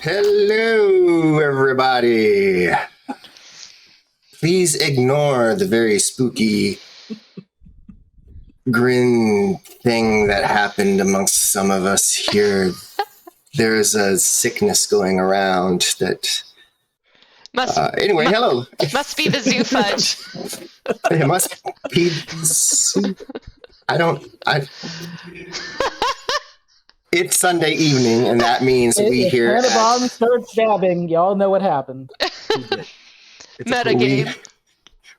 Hello, everybody. Please ignore the very spooky grin thing that happened amongst some of us here. There's a sickness going around that... anyway, hello. Must be the zoo fudge. It must be... It's Sunday evening, and that means we hear... If Hannibal starts stabbing, y'all know what happened. Metagame.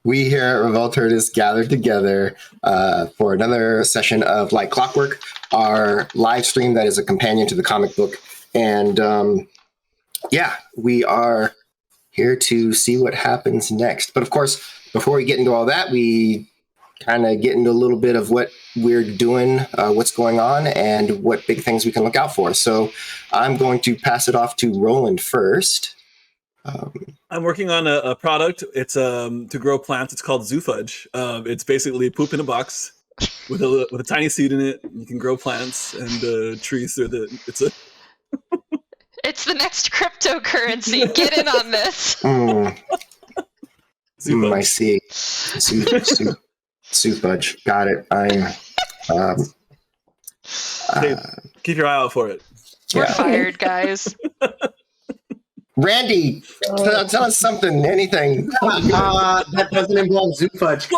We here at Revolt Herd is gathered together for another session of Like Clockwork, our live stream that is a companion to the comic book. And we are here to see what happens next. But of course, before we get into all that, we kind of get into a little bit of what we're doing, what's going on, and what big things we can look out for. So I'm going to pass it off to Roland first. I'm working on a product. It's to grow plants. It's called Zoo Fudge. It's basically poop in a box with a tiny seed in it. You can grow plants and trees. It's the next cryptocurrency. Get in on this. I see. Zoo Fudge. Got it. Keep your eye out for it. We're fired, guys. Randy, tell us something, anything. That doesn't involve Zoo Fudge.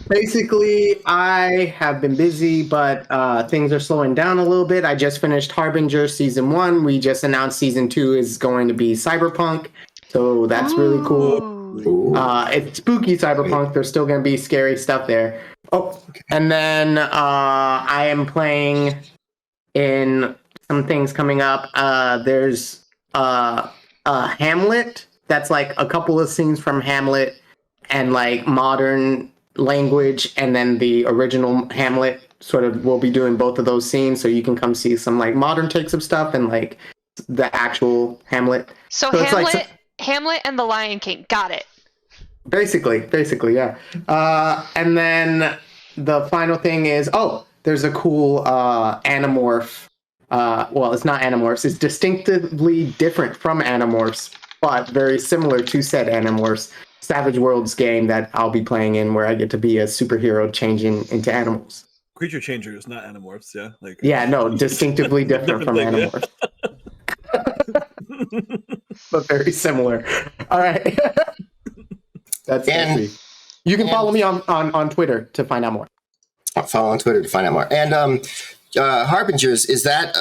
Basically, I have been busy, but things are slowing down a little bit. I just finished Harbinger Season 1. We just announced Season 2 is going to be Cyberpunk, so that's really cool. It's spooky cyberpunk. There's still going to be scary stuff there. And then I am playing in some things coming up. There's Hamlet. That's like a couple of scenes from Hamlet and like modern language, and then the original Hamlet. Sort of, we'll be doing both of those scenes, so you can come see some like modern takes of stuff and like the actual Hamlet. So Hamlet and the Lion King. Got it. Basically, yeah. And then the final thing is, there's a cool Animorph. Well, it's not Animorphs. It's distinctively different from Animorphs, but very similar to said Animorphs. Savage Worlds game that I'll be playing in, where I get to be a superhero changing into animals. Creature changers, not Animorphs. Yeah. Distinctively different from Animorphs. But very similar. All right. That's easy. You can follow me on Twitter to find out more. Follow on Twitter to find out more. And Harbingers, is that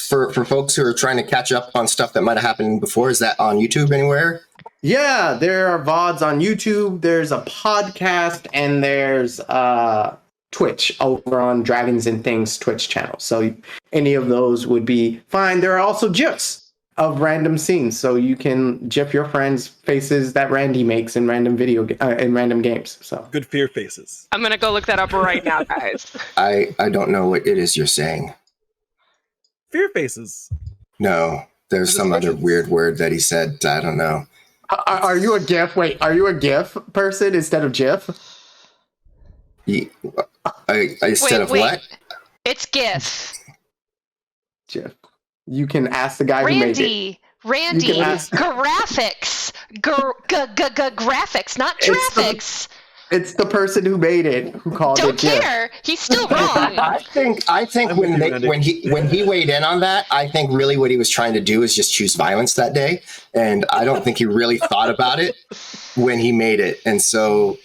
for folks who are trying to catch up on stuff that might have happened before? Is that on YouTube anywhere? Yeah, there are VODs on YouTube. There's a podcast, and there's Twitch over on Dragons and Things Twitch channel. So any of those would be fine. There are also GIFs of random scenes, so you can GIF your friends' faces that Randy makes in random in random games. So good fear faces. I'm gonna go look that up right now, guys. I don't know what it is you're saying. Fear faces. No, there's some other weird word that he said. I don't know. Are you a GIF? Wait, are you a GIF person instead of GIF? Instead of what? It's GIF. GIF. You can ask the guy who made it. Randy, graphics. Graphics, not graphics. It's the person who made it who called it GIF. Don't care. He's still wrong. I think when he weighed in on that, I think really what he was trying to do is just choose violence that day, and I don't think he really thought about it when he made it, and so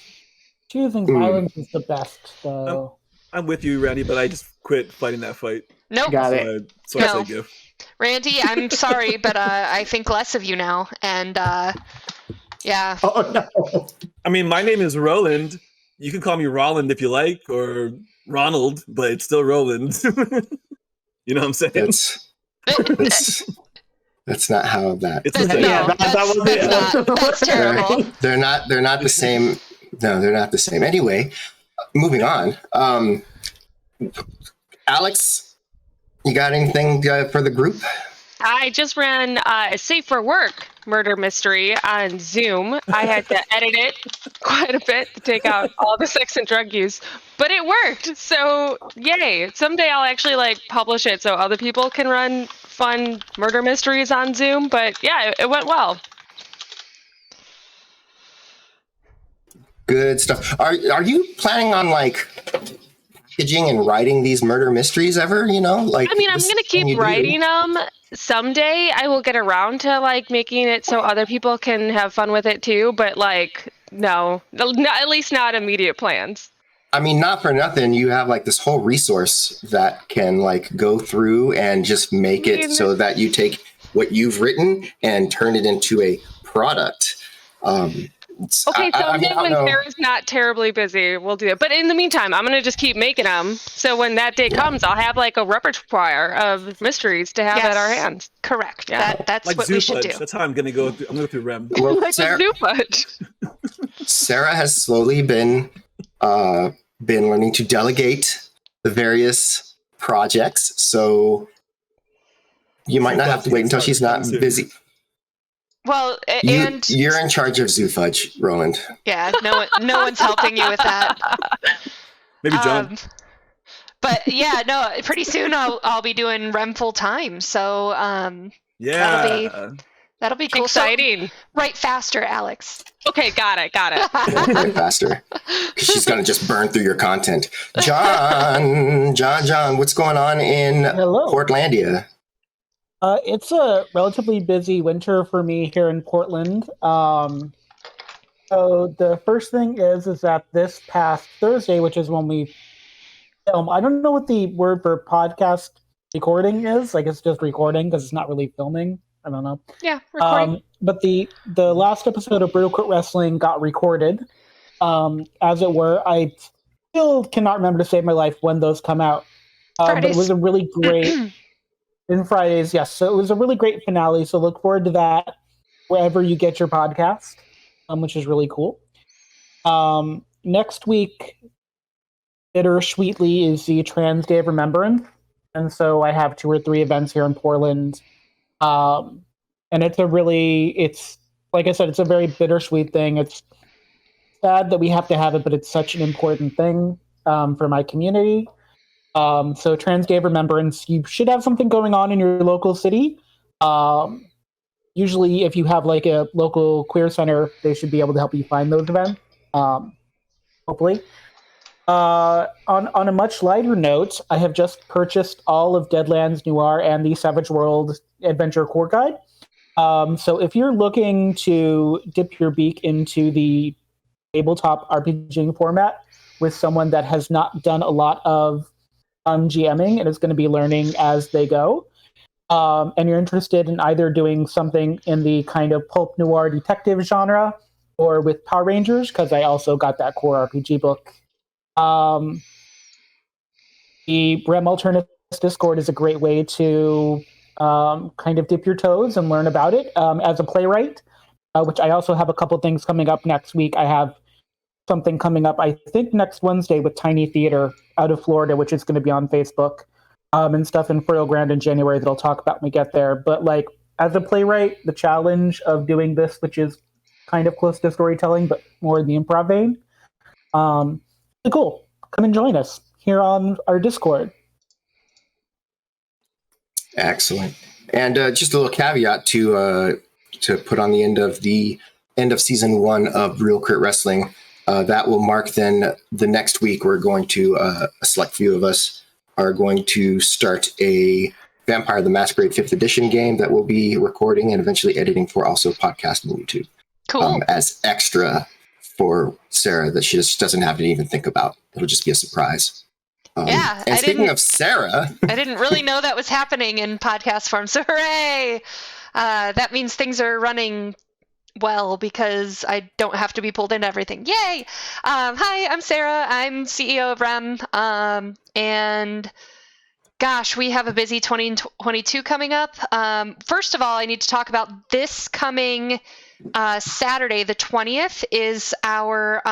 choosing violence is the best. So I'm with you, Randy, but I just quit fighting that fight. Nope. Got it. So I say GIF. Randy, I'm sorry, but I think less of you now, and yeah. Oh no. I mean, my name is Roland. You can call me Roland if you like, or Ronald, but it's still Roland. You know what I'm saying? That's not how that. That's terrible. They're not the same. No, they're not the same. Anyway, moving on. Alex, you got anything for the group? I just ran a Safe for Work murder mystery on Zoom. I had to edit it quite a bit to take out all the sex and drug use, but it worked. So yay! Someday I'll actually like publish it so other people can run fun murder mysteries on Zoom. But yeah, it went well. Good stuff. Are you planning on like packaging and writing these murder mysteries ever? You know, like I mean, I'm this gonna thing you keep do? writing them. Someday I will get around to like making it so other people can have fun with it too. But like, no, at least not immediate plans. I mean, not for nothing. You have like this whole resource that can like go through and just make it so that you take what you've written and turn it into a product. Okay, someday when know. Sarah's not terribly busy, we'll do it. But in the meantime, I'm gonna just keep making them. So when that day comes, I'll have like a repertoire of mysteries to have at our hands. Correct. Yeah. That's Like what we should do. Zoofudge. That's how I'm gonna go. I'm gonna go through Rem. Well, Like a zoo fudge. Sarah has slowly been learning to delegate the various projects, so you might not have to wait until she's not busy. Well, and You're in charge of Zoofudge, Roland. yeah, no one's helping you with that. Maybe John. But yeah, no, pretty soon I'll be doing Rem full time. So Yeah. that'll be cool. Exciting. So, write faster, Alex. Okay, got it. Right faster, because she's gonna just burn through your content. John, what's going on in Hello. Portlandia? It's a relatively busy winter for me here in Portland. So the first thing is that this past Thursday, which is when we film, I don't know what the word for podcast recording is. I guess just recording because it's not really filming. I don't know. Yeah, recording. But the last episode of Brutal Quit Wrestling got recorded, as it were. I still cannot remember to save my life when those come out. But it was a really great... In Fridays, yes. So it was a really great finale. So look forward to that wherever you get your podcast, which is really cool. Next week, bittersweetly, is the Trans Day of Remembrance. And so I have 2 or 3 events here in Portland. And it's like I said, it's a very bittersweet thing. It's sad that we have to have it, but it's such an important thing for my community. So Trans Day of Remembrance, you should have something going on in your local city. Usually if you have like a local queer center, they should be able to help you find those events. Hopefully. On a much lighter note, I have just purchased all of Deadlands Noir and the Savage World Adventure Core Guide. So if you're looking to dip your beak into the tabletop RPGing format with someone that has not done a lot of GMing and is going to be learning as they go, and you're interested in either doing something in the kind of pulp noir detective genre or with Power Rangers, because I also got that core RPG book. The Rem Alternatives Discord is a great way to kind of dip your toes and learn about it as a playwright, which I also have a couple things coming up next week. I have something coming up, I think, next Wednesday with Tiny Theater out of Florida, which is going to be on Facebook, and stuff in Fertile Ground in January that I'll talk about when we get there. But like as a playwright, the challenge of doing this, which is kind of close to storytelling, but more in the improv vein, really cool. Come and join us here on our Discord. Excellent. And just a little caveat to put on the end of season 1 of Real Crit Wrestling. That will mark then the next week. We're going to, a select few of us are going to start a Vampire the Masquerade 5th edition game that we'll be recording and eventually editing for also podcasting on YouTube. Cool. As extra for Sarah that she just doesn't have to even think about. It'll just be a surprise. Yeah. And speaking of Sarah... I didn't really know that was happening in podcast form, so hooray! That means things are running well because I don't have to be pulled into everything. Yay! Hi, I'm Sarah. I'm CEO of Rem. And gosh, we have a busy 2022 coming up. First of all, I need to talk about this coming Saturday, the 20th, is our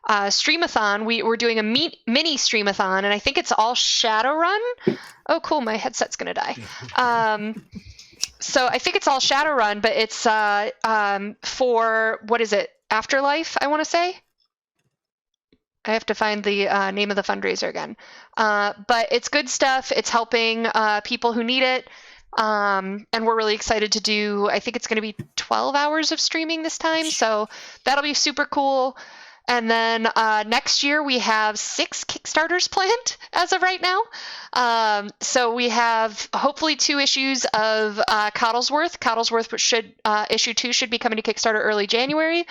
streamathon. We're doing a mini streamathon, and I think it's all Shadowrun. Oh, cool! My headset's gonna die. So I think it's all Shadowrun, but it's for, what is it? Afterlife, I want to say. I have to find the name of the fundraiser again. But it's good stuff. It's helping people who need it. And we're really excited to do, I think it's going to be 12 hours of streaming this time. So that'll be super cool. And then next year we have 6 Kickstarters planned as of right now. So we have hopefully 2 issues of Coddlesworth. Coddlesworth should, issue 2 should be coming to Kickstarter early January.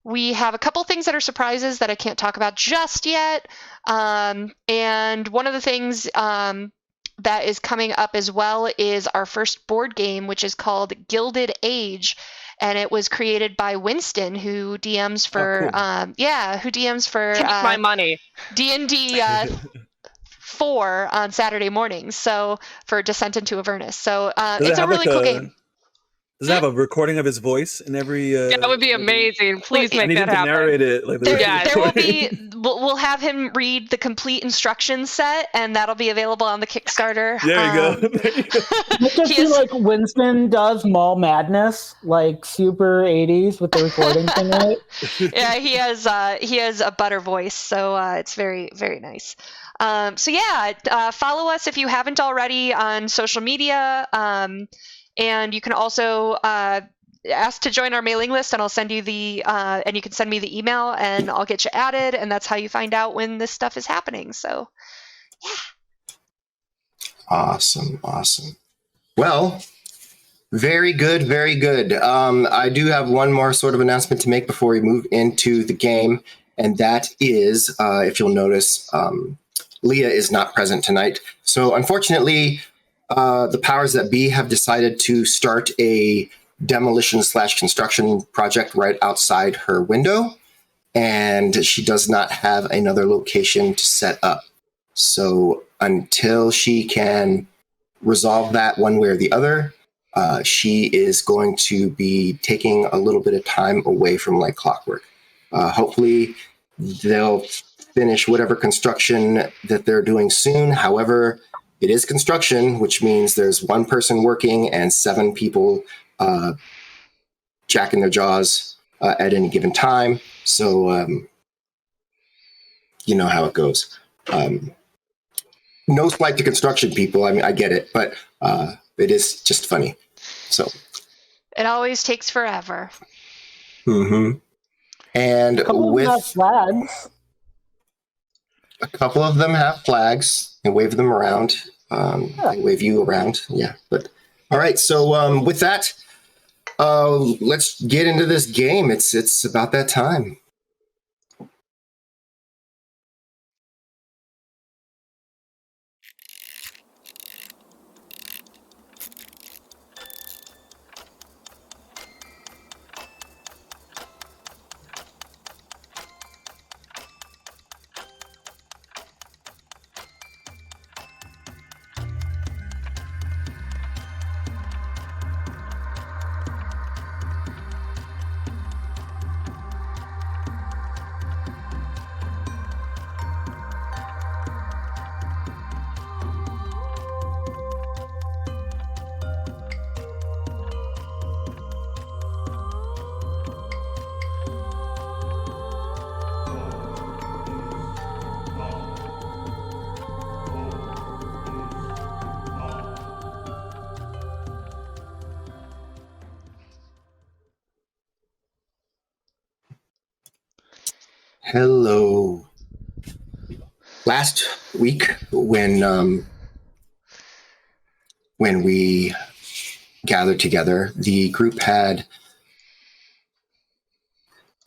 We have a couple things that are surprises that I can't talk about just yet. And one of the things that is coming up as well is our first board game, which is called Gilded Age. And it was created by Winston, who DMs for, who DMs for Take my money. D&D 4 on Saturday mornings. So for Descent into Avernus. So it's a really cool game. Does it have a recording of his voice in every? That would be amazing. Please make that happen. Narrate it. Like there will be. We'll have him read the complete instruction set, and that'll be available on the Kickstarter. There you go. It just be like Winston does Mall Madness, like super 80s with the recording thing, right? Yeah, he has a butter voice, so it's very, very nice. Follow us if you haven't already on social media. And you can also ask to join our mailing list, and I'll send you and you can send me the email, and I'll get you added, and that's how you find out when this stuff is happening. So, yeah. Awesome. Well, very good, very good. I do have one more sort of announcement to make before we move into the game, and that is, if you'll notice, Leah is not present tonight. So, unfortunately, the powers that be have decided to start a demolition/construction project right outside her window, and she does not have another location to set up. So until she can resolve that one way or the other, she is going to be taking a little bit of time away from Like Clockwork. Hopefully they'll finish whatever construction that they're doing soon. However, it is construction, which means there's one person working and 7 people jacking their jaws at any given time. So you know how it goes. No slight to construction people. I mean, I get it, but it is just funny. So it always takes forever. Mm-hmm. And a couple with of them have flags. A couple of them have flags and wave them around. They wave you around. Yeah. But all right. So with that, let's get into this game. It's about that time. Hello. Last week, when we gathered together, the group had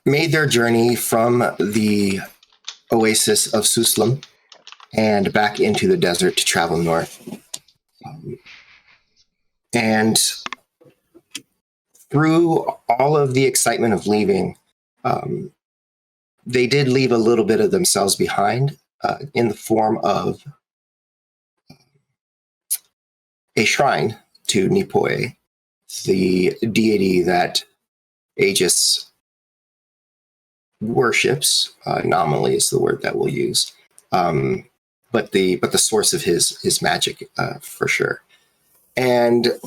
made their journey from the oasis of Suslam and back into the desert to travel north. And through all of the excitement of leaving, they did leave a little bit of themselves behind in the form of a shrine to Nipoi, the deity that Aegis worships. Nominally is the word that we'll use, but the source of his magic for sure. And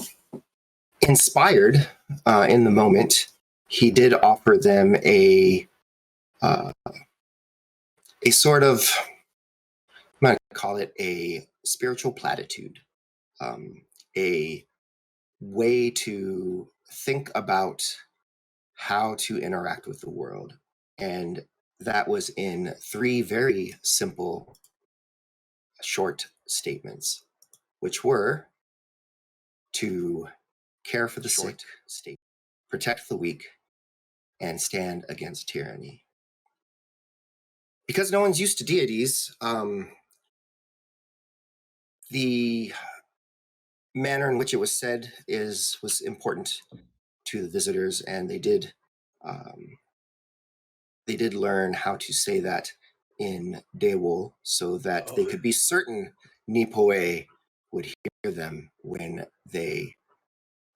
inspired in the moment, he did offer them a sort of, I'm going to call it a spiritual platitude, a way to think about how to interact with the world. And that was in 3 very simple, short statements, which were to care for the sick, protect the weak, and stand against tyranny. Because no one's used to deities, the manner in which it was said was important to the visitors, and they did learn how to say that in Daewoo so that they could be certain Nipoe would hear them when they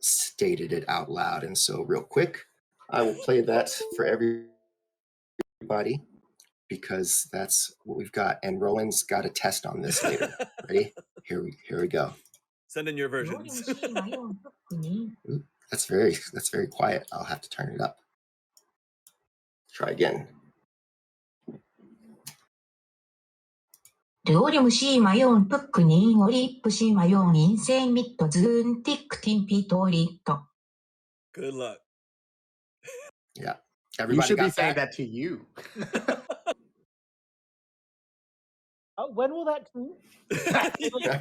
stated it out loud. And so real quick, I will play that for everybody because that's what we've got. And Roland's got a test on this later. Ready? Here we go. Send in your versions. Ooh, that's very quiet. I'll have to turn it up. Try again. 料理무시 마용 푸크니 오리푸시 마용 인생 밑도 즈은 틱팀 피토리토. Good luck. Yeah. You Everybody should be got saying that? that to you. When will that All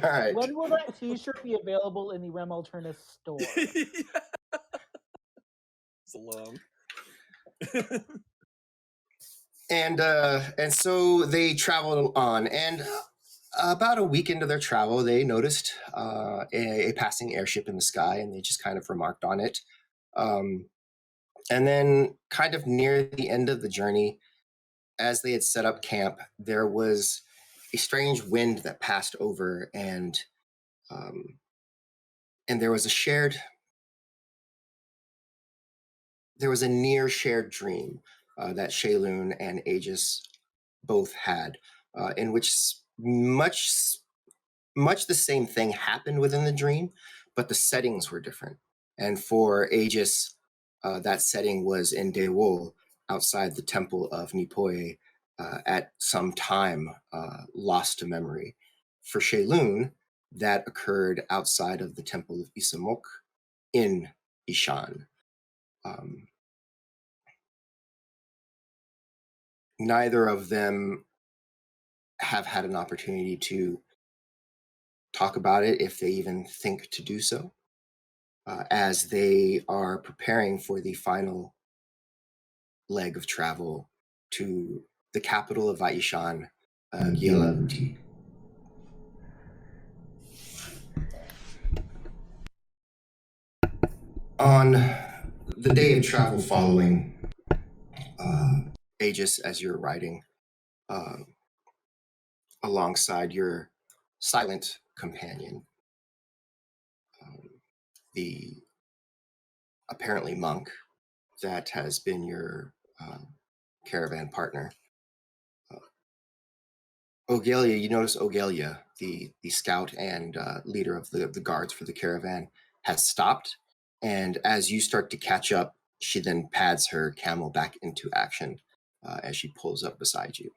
right. when will that T-shirt be available in the Rem Alternus store? It's long. And so they traveled on, and about a week into their travel, they noticed a passing airship in the sky, and they just kind of remarked on it. And then, kind of near the end of the journey, as they had set up camp, there was a strange wind that passed over, and there was a near shared dream that Shaylun and Aegis both had, in which much the same thing happened within the dream, but the settings were different. And for Aegis, that setting was in Daewoo, outside the temple of Nipoe, at some time lost to memory. For Shaylun, that occurred outside of the temple of Isamok in Ishan. Neither of them have had an opportunity to talk about it, if they even think to do so, as they are preparing for the final leg of travel to the capital of Vaishan, Gilded. On the day of travel following, Aegis, as you're riding alongside your silent companion, the apparently monk that has been your caravan partner, Ogelia, you notice Ogelia, the scout and leader of the guards for the caravan, has stopped. And as you start to catch up, she then pads her camel back into action as she pulls up beside you.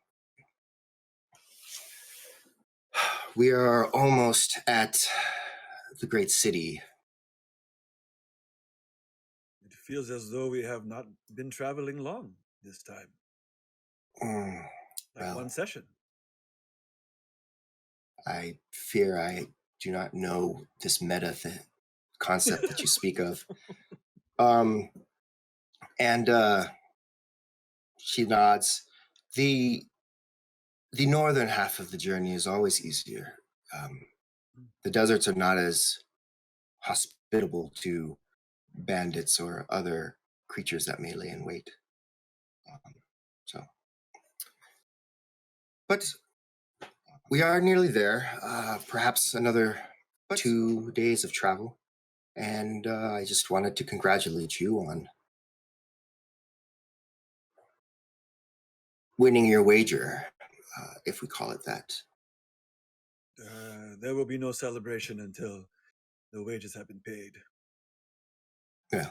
We are almost at the great city. It feels as though we have not been traveling long this time. Like one session. I fear I do not know this meta concept that you speak of. And she nods. The northern half of the journey is always easier. The deserts are not as hospitable to bandits or other creatures that may lay in wait. But we are nearly there. Perhaps another 2 days of travel. And I just wanted to congratulate you on winning your wager, if we call it that. There will be no celebration until the wages have been paid. Yeah.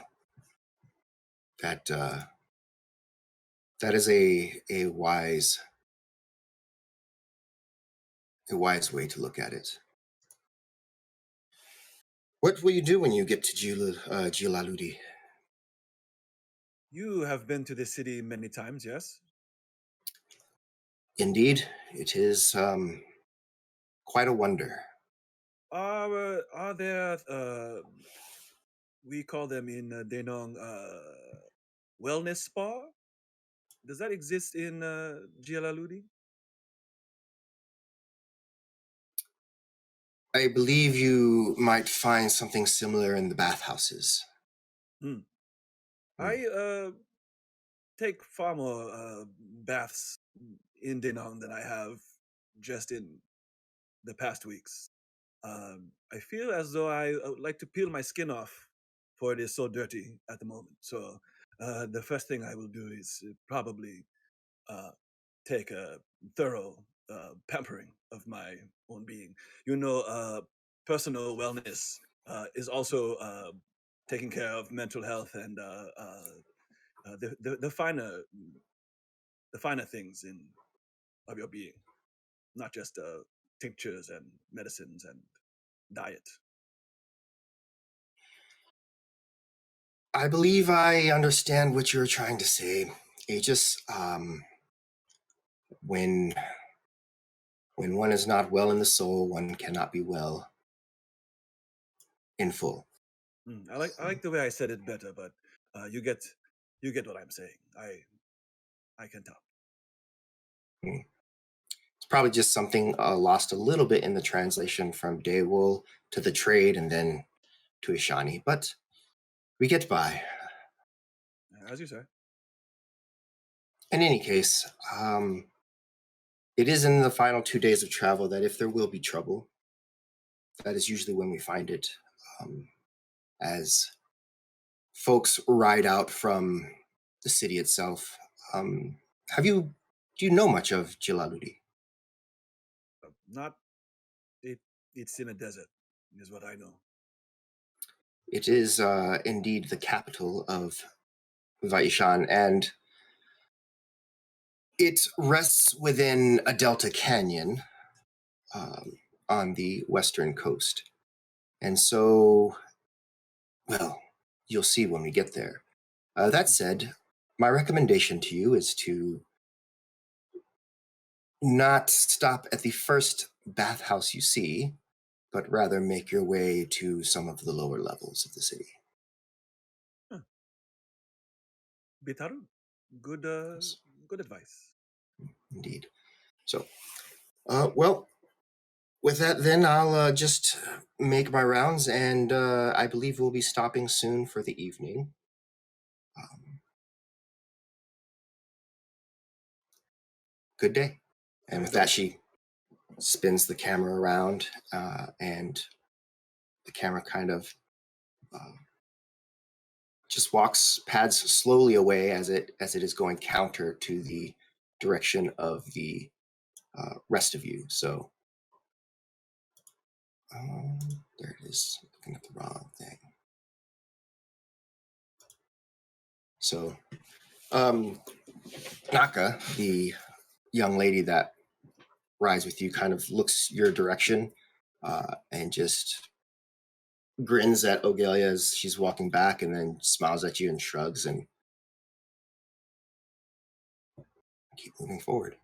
That is a wise way to look at it. What will you do when you get to Gilaludi? You have been to the city many times, yes? Indeed, it is quite a wonder. Are there, we call them in Denong, wellness spa? Does that exist in Gilaludi? I believe you might find something similar in the bathhouses. I take far more baths in Denong than I have just in the past weeks. I feel as though I would like to peel my skin off, for it is so dirty at the moment. So the first thing I will do is probably take a thorough pampering of my own being. You know, personal wellness is also taking care of mental health and the finer things of your being, not just tinctures and medicines and diet. I believe I understand what you're trying to say, Aegis. When one is not well in the soul, one cannot be well in full. I like the way I said it better, but you get what I'm saying. I can tell. It's probably just something lost a little bit in the translation from Daewoo to the trade and then to Ishani, but we get by. As you say. In any case, it is in the final 2 days of travel that if there will be trouble, that is usually when we find it. As folks ride out from the city itself. Do you know much of Gilaludi? Not it's in a desert, is what I know. It is indeed the capital of Vaishan, and it rests within a delta canyon on the western coast. And so, well, you'll see when we get there. That said, my recommendation to you is to not stop at the first bathhouse you see, but rather make your way to some of the lower levels of the city. Bitaru, good advice. Indeed. So, well, with that then, I'll just make my rounds, and I believe we'll be stopping soon for the evening. Good day. And with that, she spins the camera around, and the camera kind of just pads slowly away as it is going counter to the direction of the rest of you. So there it is, looking at the wrong thing. So Naka, the young lady that rides with you, kind of looks your direction and just grins at Ogelia as she's walking back, and then smiles at you and shrugs and keep moving forward.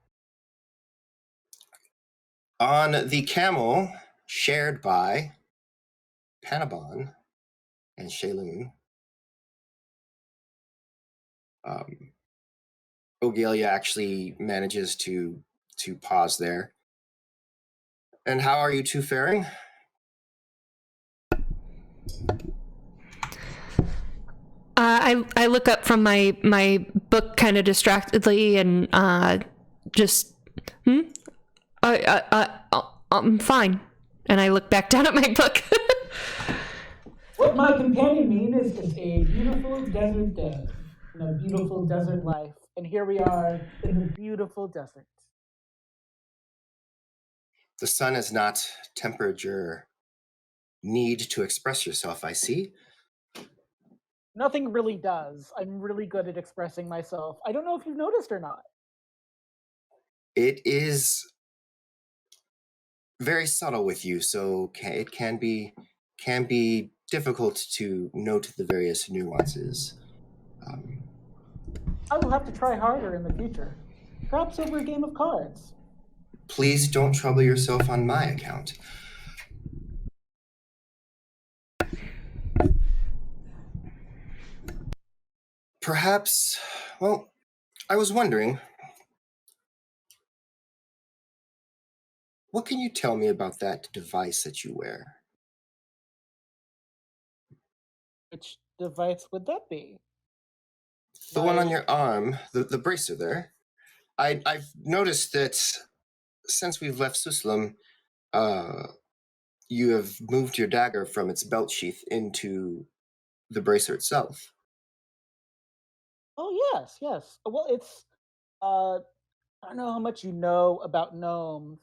On the camel shared by Panabon and Shaylun, Ogelia actually manages to pause there. And how are you two faring? I look up from my book kind of distractedly and just, I'm fine. And I look back down at my book. What my companion mean is it's a beautiful desert day, and a beautiful desert life and here we are in the beautiful desert. The sun has not tempered your need to express yourself, I see. Nothing really does. I'm really good at expressing myself. I don't know if you've noticed or not. It is very subtle with you, so it can be difficult to note the various nuances. I will have to try harder in the future. Perhaps over a game of cards. Please don't trouble yourself on my account. Perhaps, well, I was wondering, what can you tell me about that device that you wear? Which device would that be? The one on your arm, the bracer there. I've noticed that since we've left Suslam, you have moved your dagger from its belt sheath into the bracer itself. Oh, yes, yes. Well, it's, I don't know how much you know about gnomes,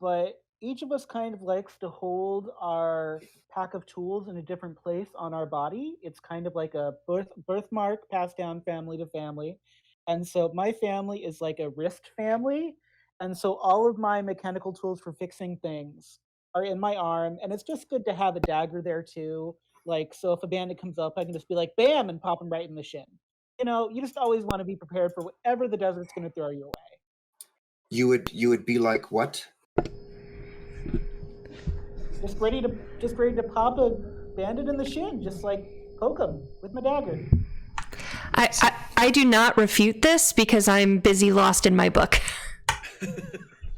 but each of us kind of likes to hold our pack of tools in a different place on our body. It's kind of like a birthmark passed down family to family. And so my family is like a wrist family. And so all of my mechanical tools for fixing things are in my arm. And it's just good to have a dagger there too. Like, so if a bandit comes up, I can just be like, bam, and pop him right in the shin. You know, you just always want to be prepared for whatever the desert's going to throw you away. You would be like what? Just ready to pop a bandit in the shin, just like poke him with my dagger. I do not refute this because I'm busy lost in my book.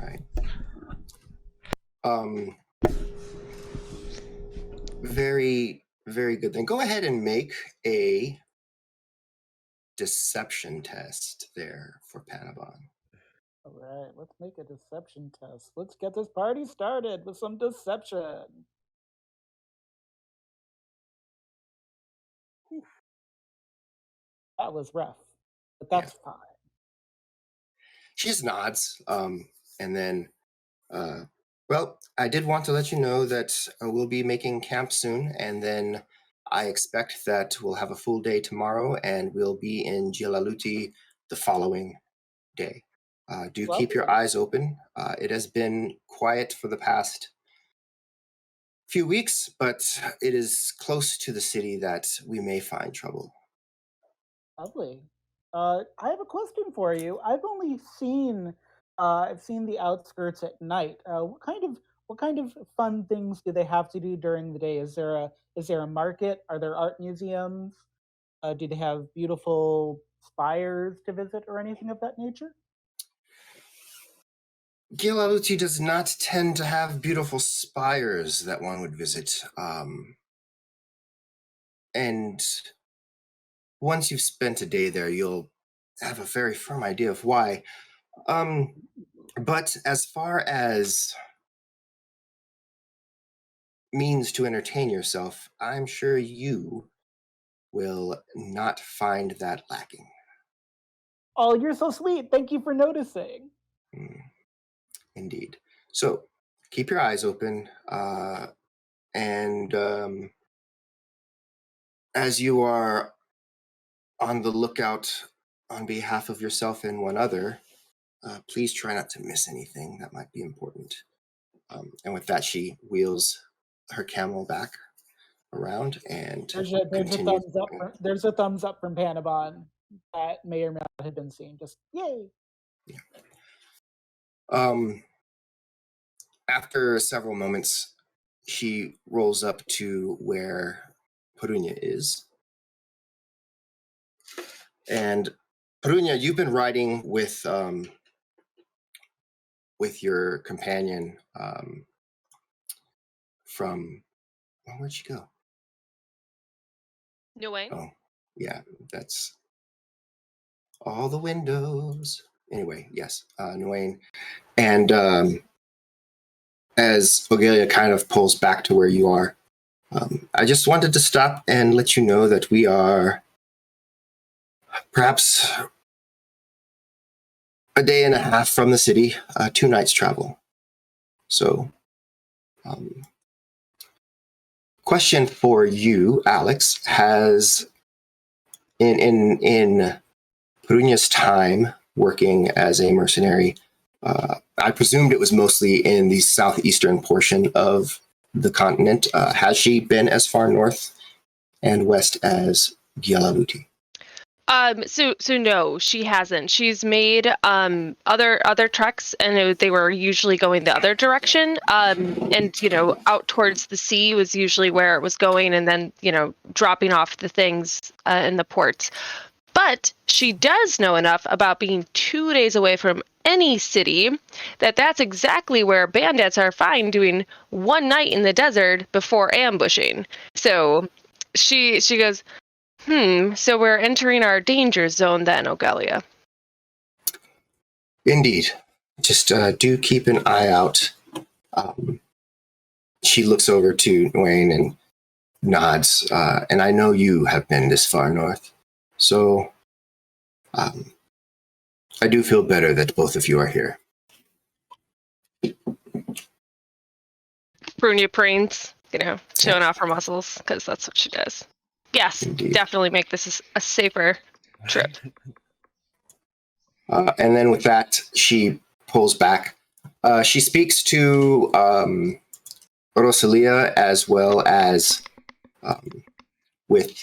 Right. Very, very good. Then go ahead and make a deception test there for Panabon. All right, let's make a deception test. Let's get this party started with some deception. That was rough, but that's fine. She just nods, and then, well, I did want to let you know that we'll be making camp soon, and then I expect that we'll have a full day tomorrow, and we'll be in Gilaluti the following day. Do keep your eyes open. It has been quiet for the past few weeks, but it is close to the city that we may find trouble. Lovely. I have a question for you. I've only seen I've seen the outskirts at night. What kind of fun things do they have to do during the day? Is there a market? Are there art museums? Do they have beautiful spires to visit or anything of that nature? Gilaluti does not tend to have beautiful spires that one would visit. And once you've spent a day there, you'll have a very firm idea of why. But as far as means to entertain yourself, I'm sure you will not find that lacking. Oh, you're so sweet. Thank you for noticing. Indeed. So keep your eyes open, and as you are on the lookout on behalf of yourself and one other, please try not to miss anything that might be important. And with that, she wheels her camel back around and there's a thumbs up from Panabon that may or may not have been seen. Just yay. Yeah. After several moments, she rolls up to where Perunia is. And Perunia, you've been riding with your companion from, where'd she go? No way. Oh, yeah, that's all the windows. Anyway, yes, Nguyen. And as Ogelia kind of pulls back to where you are, I just wanted to stop and let you know that we are perhaps a day and a half from the city, 2 nights travel. So, question for you, Alex, has in Brunya's time working as a mercenary, I presumed it was mostly in the southeastern portion of the continent. Has she been as far north and west as Gialaluti? So no, she hasn't. She's made other treks, and they were usually going the other direction. And out towards the sea was usually where it was going, and then dropping off the things in the ports. But she does know enough about being 2 days away from any city that's exactly where bandits are fine doing 1 night in the desert before ambushing. So she goes, so we're entering our danger zone then, Ogalia. Indeed. Just do keep an eye out. She looks over to Wayne and nods. And I know you have been this far north. So I do feel better that both of you are here. Brunia preens, showing off her muscles, because that's what she does. Yes, Indeed. Definitely make this a safer trip. And then with that, she pulls back. She speaks to Rosalia as well as with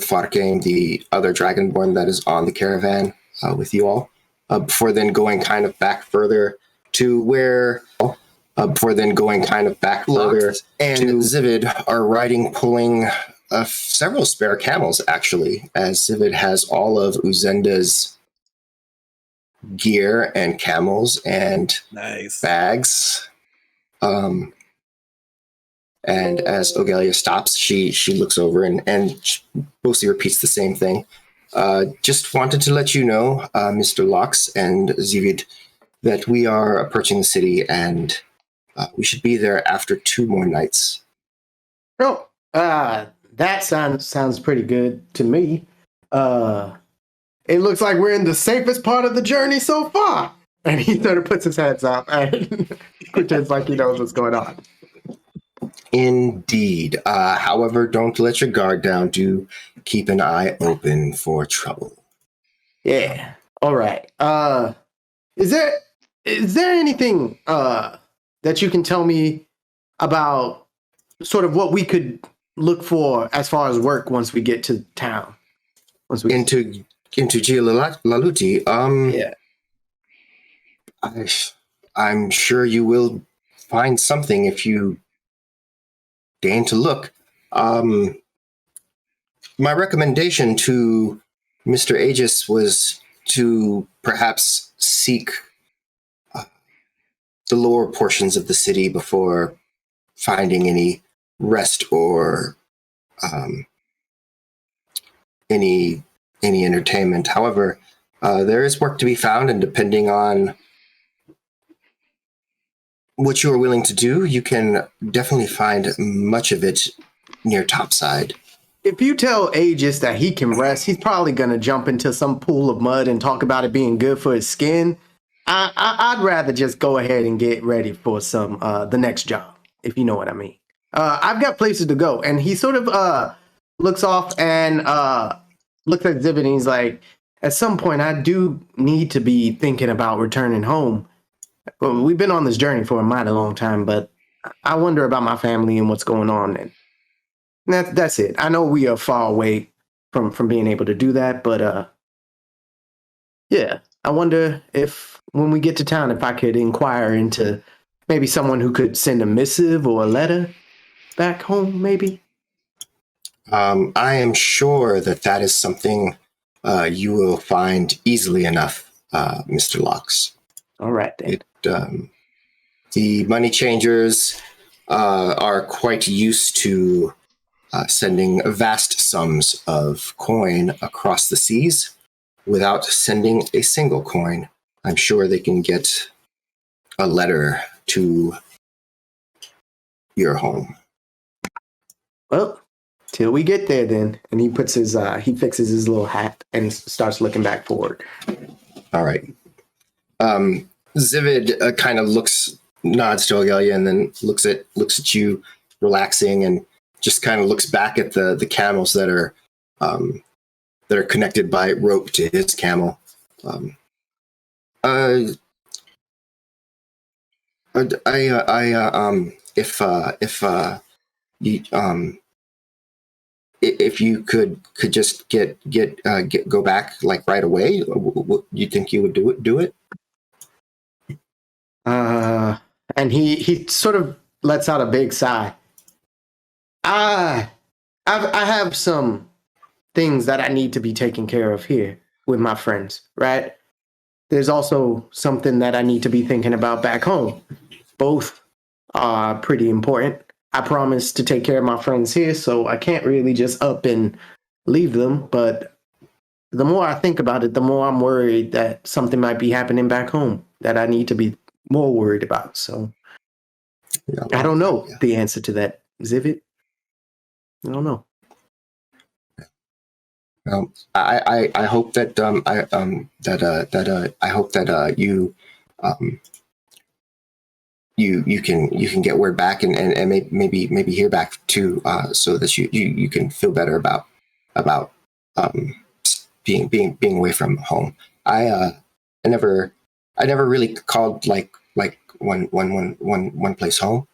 Farkane, the other dragonborn that is on the caravan with you all, before then going kind of back further to where and Zivid are riding, pulling several spare camels, actually, as Zivid has all of Uzenda's gear and camels and Nice. bags. And as Ogalia stops, she looks over and she mostly repeats the same thing. Just wanted to let you know, Mr. Locks and Zivid, that we are approaching the city and we should be there after 2 more nights. Oh, that sounds pretty good to me. It looks like we're in the safest part of the journey so far. And he sort of puts his hands up and pretends like he knows what's going on. Indeed. However, don't let your guard down. Do keep an eye open for trouble. Yeah. All right. Is there anything that you can tell me about sort of what we could look for as far as work once we get to town? Into Gialaluti. Yeah. I'm sure you will find something if you deign to look. My recommendation to Mr. Aegis was to perhaps seek the lower portions of the city before finding any rest or any entertainment. However, there is work to be found, and depending on what you are willing to do, you can definitely find much of it near Topside. If you tell Aegis that he can rest, he's probably going to jump into some pool of mud and talk about it being good for his skin. I'd rather just go ahead and get ready for some the next job, if you know what I mean. I've got places to go. And he sort of looks off and looks at Zivid and he's like, at some point, I do need to be thinking about returning home. Well, we've been on this journey for a mighty long time, but I wonder about my family and what's going on. And that's it. I know we are far away from being able to do that, but yeah, I wonder if when we get to town, if I could inquire into maybe someone who could send a missive or a letter back home, maybe. I am sure that is something you will find easily enough, Mr. Locks. All right, then. The money changers are quite used to sending vast sums of coin across the seas without sending a single coin. I'm sure they can get a letter to your home. Well, till we get there then. And he puts his he fixes his little hat and starts looking back forward. All right. Zivid kind of nods to Ogelia, and then looks at you, relaxing, and just kind of looks back at the camels that are connected by rope to his camel. If you could just go back like right away, you think you would do it? And he sort of lets out a big sigh. I have some things that I need to be taken care of here with my friends, right? There's also something that I need to be thinking about back home. Both are pretty important. I promised to take care of my friends here, so I can't really just up and leave them. But the more I think about it, the more I'm worried that something might be happening back home that I need to be more worried about. So I don't know the answer to that, Zivid. I don't know. I hope that I hope that you can get word back and maybe hear back too, so that you can feel better about being away from home. I never really called like one place home.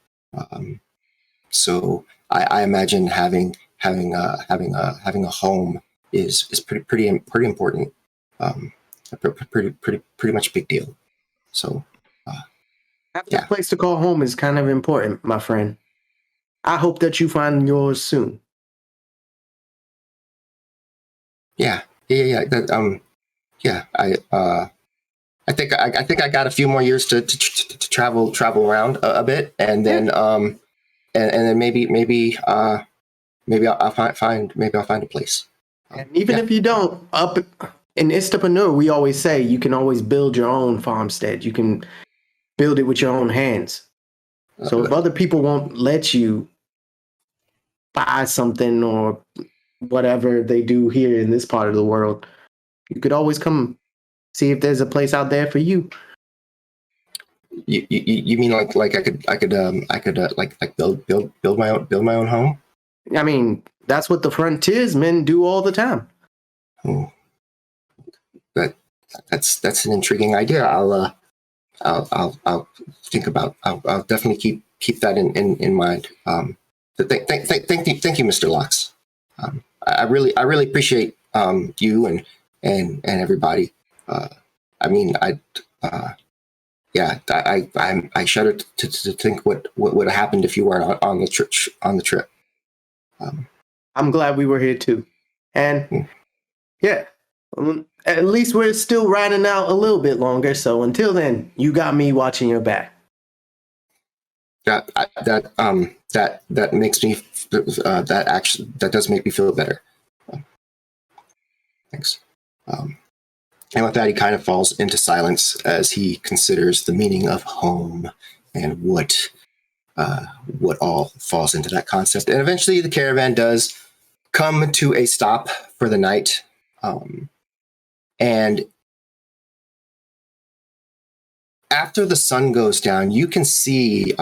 So I imagine having a home is pretty important. Pretty much a big deal. So Having a place to call home is kind of important, my friend. I hope that you find yours soon. Yeah. I think I got a few more years to travel around a bit, and then and then maybe I'll find a place. And even if you don't, up in Istapreneur, we always say you can always build your own farmstead. You can build it with your own hands. So if other people won't let you buy something or whatever they do here in this part of the world, you could always come see if there's a place out there for you. You mean like I could like build my own home? I mean, that's what the frontiersmen do all the time. Oh, that's an intriguing idea. I'll think about. I'll definitely keep that in mind. Thank you, Mr. Locks. I really appreciate you and everybody. I mean, I shudder to think what would have happened if you weren't on the trip. I'm glad we were here too, and at least we're still riding out a little bit longer. So until then, you got me watching your back. That makes me that does make me feel better. Thanks. And with that, he kind of falls into silence as he considers the meaning of home and what all falls into that concept. And eventually, the caravan does come to a stop for the night. And after the sun goes down, you can see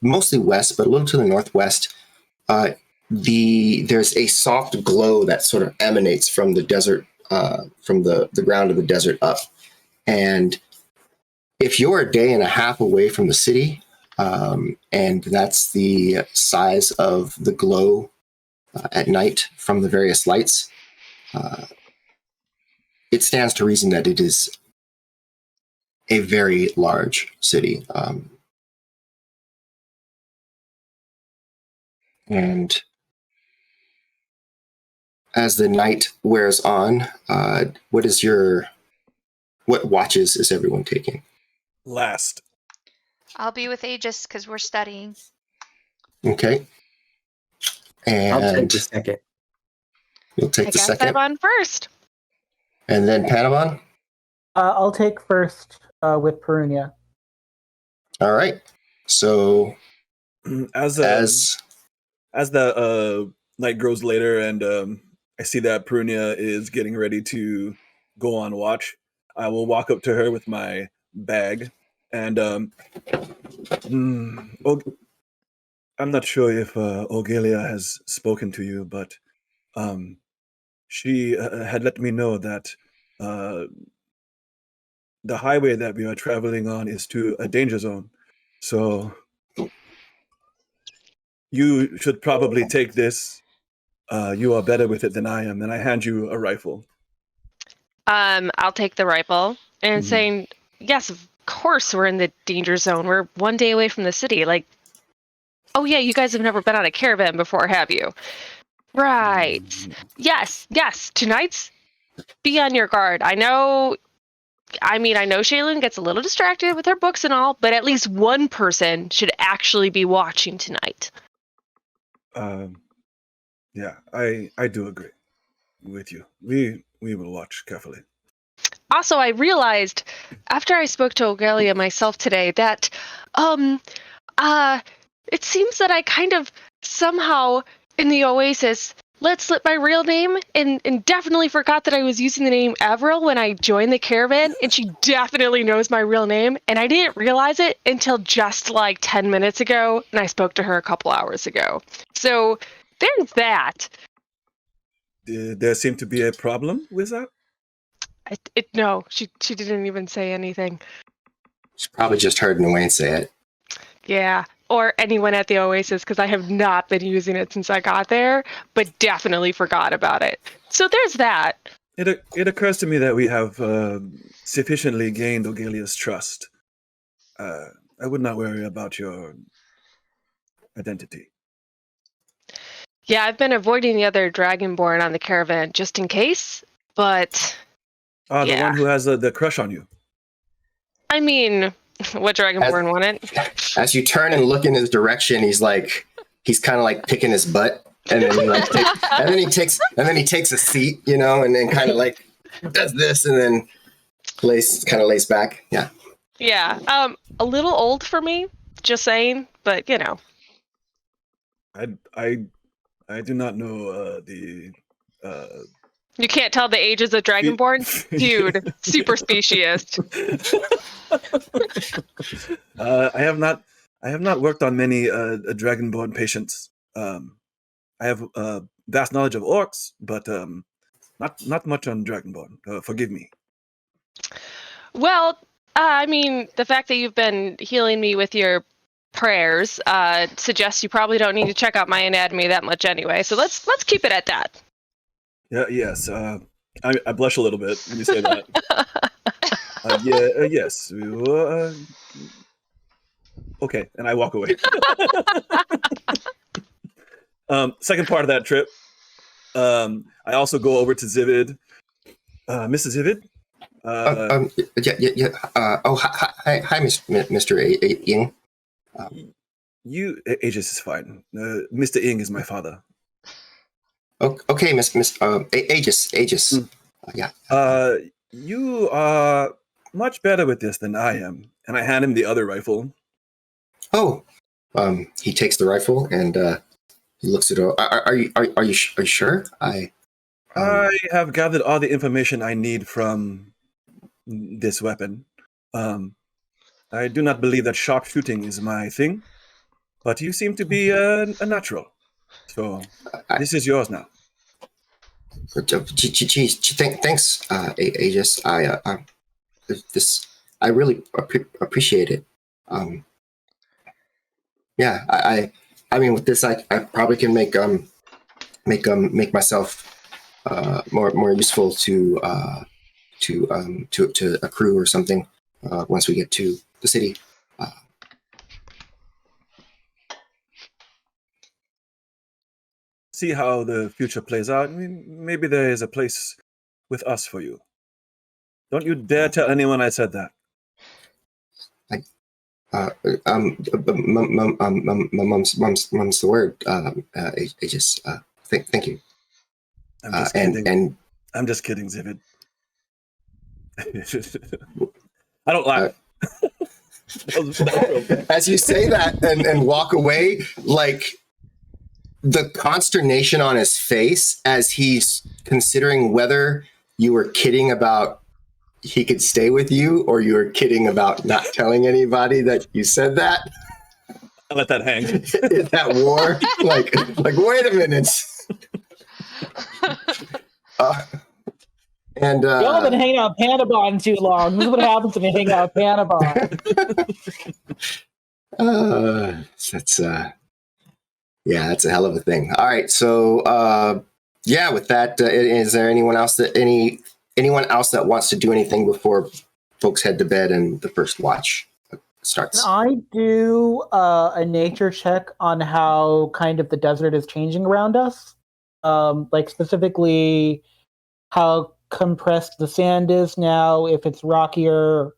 mostly west, but a little to the northwest. There's a soft glow that sort of emanates from the desert, from the ground of the desert up. And if you're a day and a half away from the city, and that's the size of the glow at night from the various lights, it stands to reason that it is a very large city. And as the night wears on, what watches is everyone taking? Last. I'll be with Aegis because we're studying. Okay. And I'll take the second. You'll take the second. I got on first. And then Panamon? I'll take first with Perunia. All right. So As the night grows later, and I see that Prunia is getting ready to go on watch, I will walk up to her with my bag, and I'm not sure if Ogelia has spoken to you, but she had let me know that the highway that we are traveling on is to a danger zone. So you should probably take this. You are better with it than I am, and I hand you a rifle. I'll take the rifle and saying, yes, of course we're in the danger zone. We're 1 day away from the city. Like, oh yeah, you guys have never been on a caravan before, have you? Right. Yes. Tonight's be on your guard. I know Shaylin gets a little distracted with her books and all, but at least one person should actually be watching tonight. Yeah, I do agree with you. We will watch carefully. Also, I realized after I spoke to Ogelia myself today that it seems that I kind of somehow in the Oasis let slip my real name and definitely forgot that I was using the name Avril when I joined the caravan, and she definitely knows my real name, and I didn't realize it until just like 10 minutes ago, and I spoke to her a couple hours ago. So there's that. There seemed to be a problem with that? No, she didn't even say anything. She probably just heard Nguyen say it. Yeah, or anyone at the Oasis, because I have not been using it since I got there, but definitely forgot about it. So there's that. It occurs to me that we have sufficiently gained Ogelia's trust. I would not worry about your identity. Yeah, I've been avoiding the other Dragonborn on the caravan just in case, but... The one who has the crush on you. I mean, what Dragonborn wanted? As you turn and look in his direction, he's kind of like picking his butt, and then he takes a seat, and then kind of like does this, and then lays back. Yeah. Yeah. A little old for me, just saying, but I do not know the. You can't tell the ages of Dragonborn? Dude, super speciest. I have not worked on many Dragonborn patients. I have vast knowledge of orcs, but not much on Dragonborn. Forgive me. Well, I mean, the fact that you've been healing me with your prayers suggests you probably don't need to check out my anatomy that much anyway. So let's keep it at that. Yeah. Yes. I blush a little bit when you say that. Yes. Okay, and I walk away. Second part of that trip, I also go over to Zivid. Mrs. Zivid? Yeah. Hi, Mr. Ying. Aegis is fine. Mr. Ing is my father. Okay, Miss Aegis. Yeah. You are much better with this than I am, and I hand him the other rifle. Oh, he takes the rifle and he looks at it. Are you sure? I have gathered all the information I need from this weapon. I do not believe that sharpshooting is my thing, but you seem to be a natural. So this is yours now. Thanks, Aegis. I really appreciate it. Yeah, I mean, with this, I probably can make myself more useful to a crew or something once we get to the city. See how the future plays out. I mean, maybe there is a place with us for you. Don't you dare tell anyone I said that. Mum's the word. Aegis. Thank you. I'm just kidding. I'm just kidding, Zivid. I don't laugh. As you say that and walk away, like the consternation on his face as he's considering whether you were kidding about he could stay with you or you were kidding about not telling anybody that you said that. I let that hang. Is that war? like, wait a minute. Y'all been hanging out Panabon too long. This is what happens when you hang out Panabon. That's a hell of a thing. All right, so with that, is there anyone else that wants to do anything before folks head to bed and the first watch starts? I do a nature check on how kind of the desert is changing around us, like specifically how compressed the sand is now, if it's rockier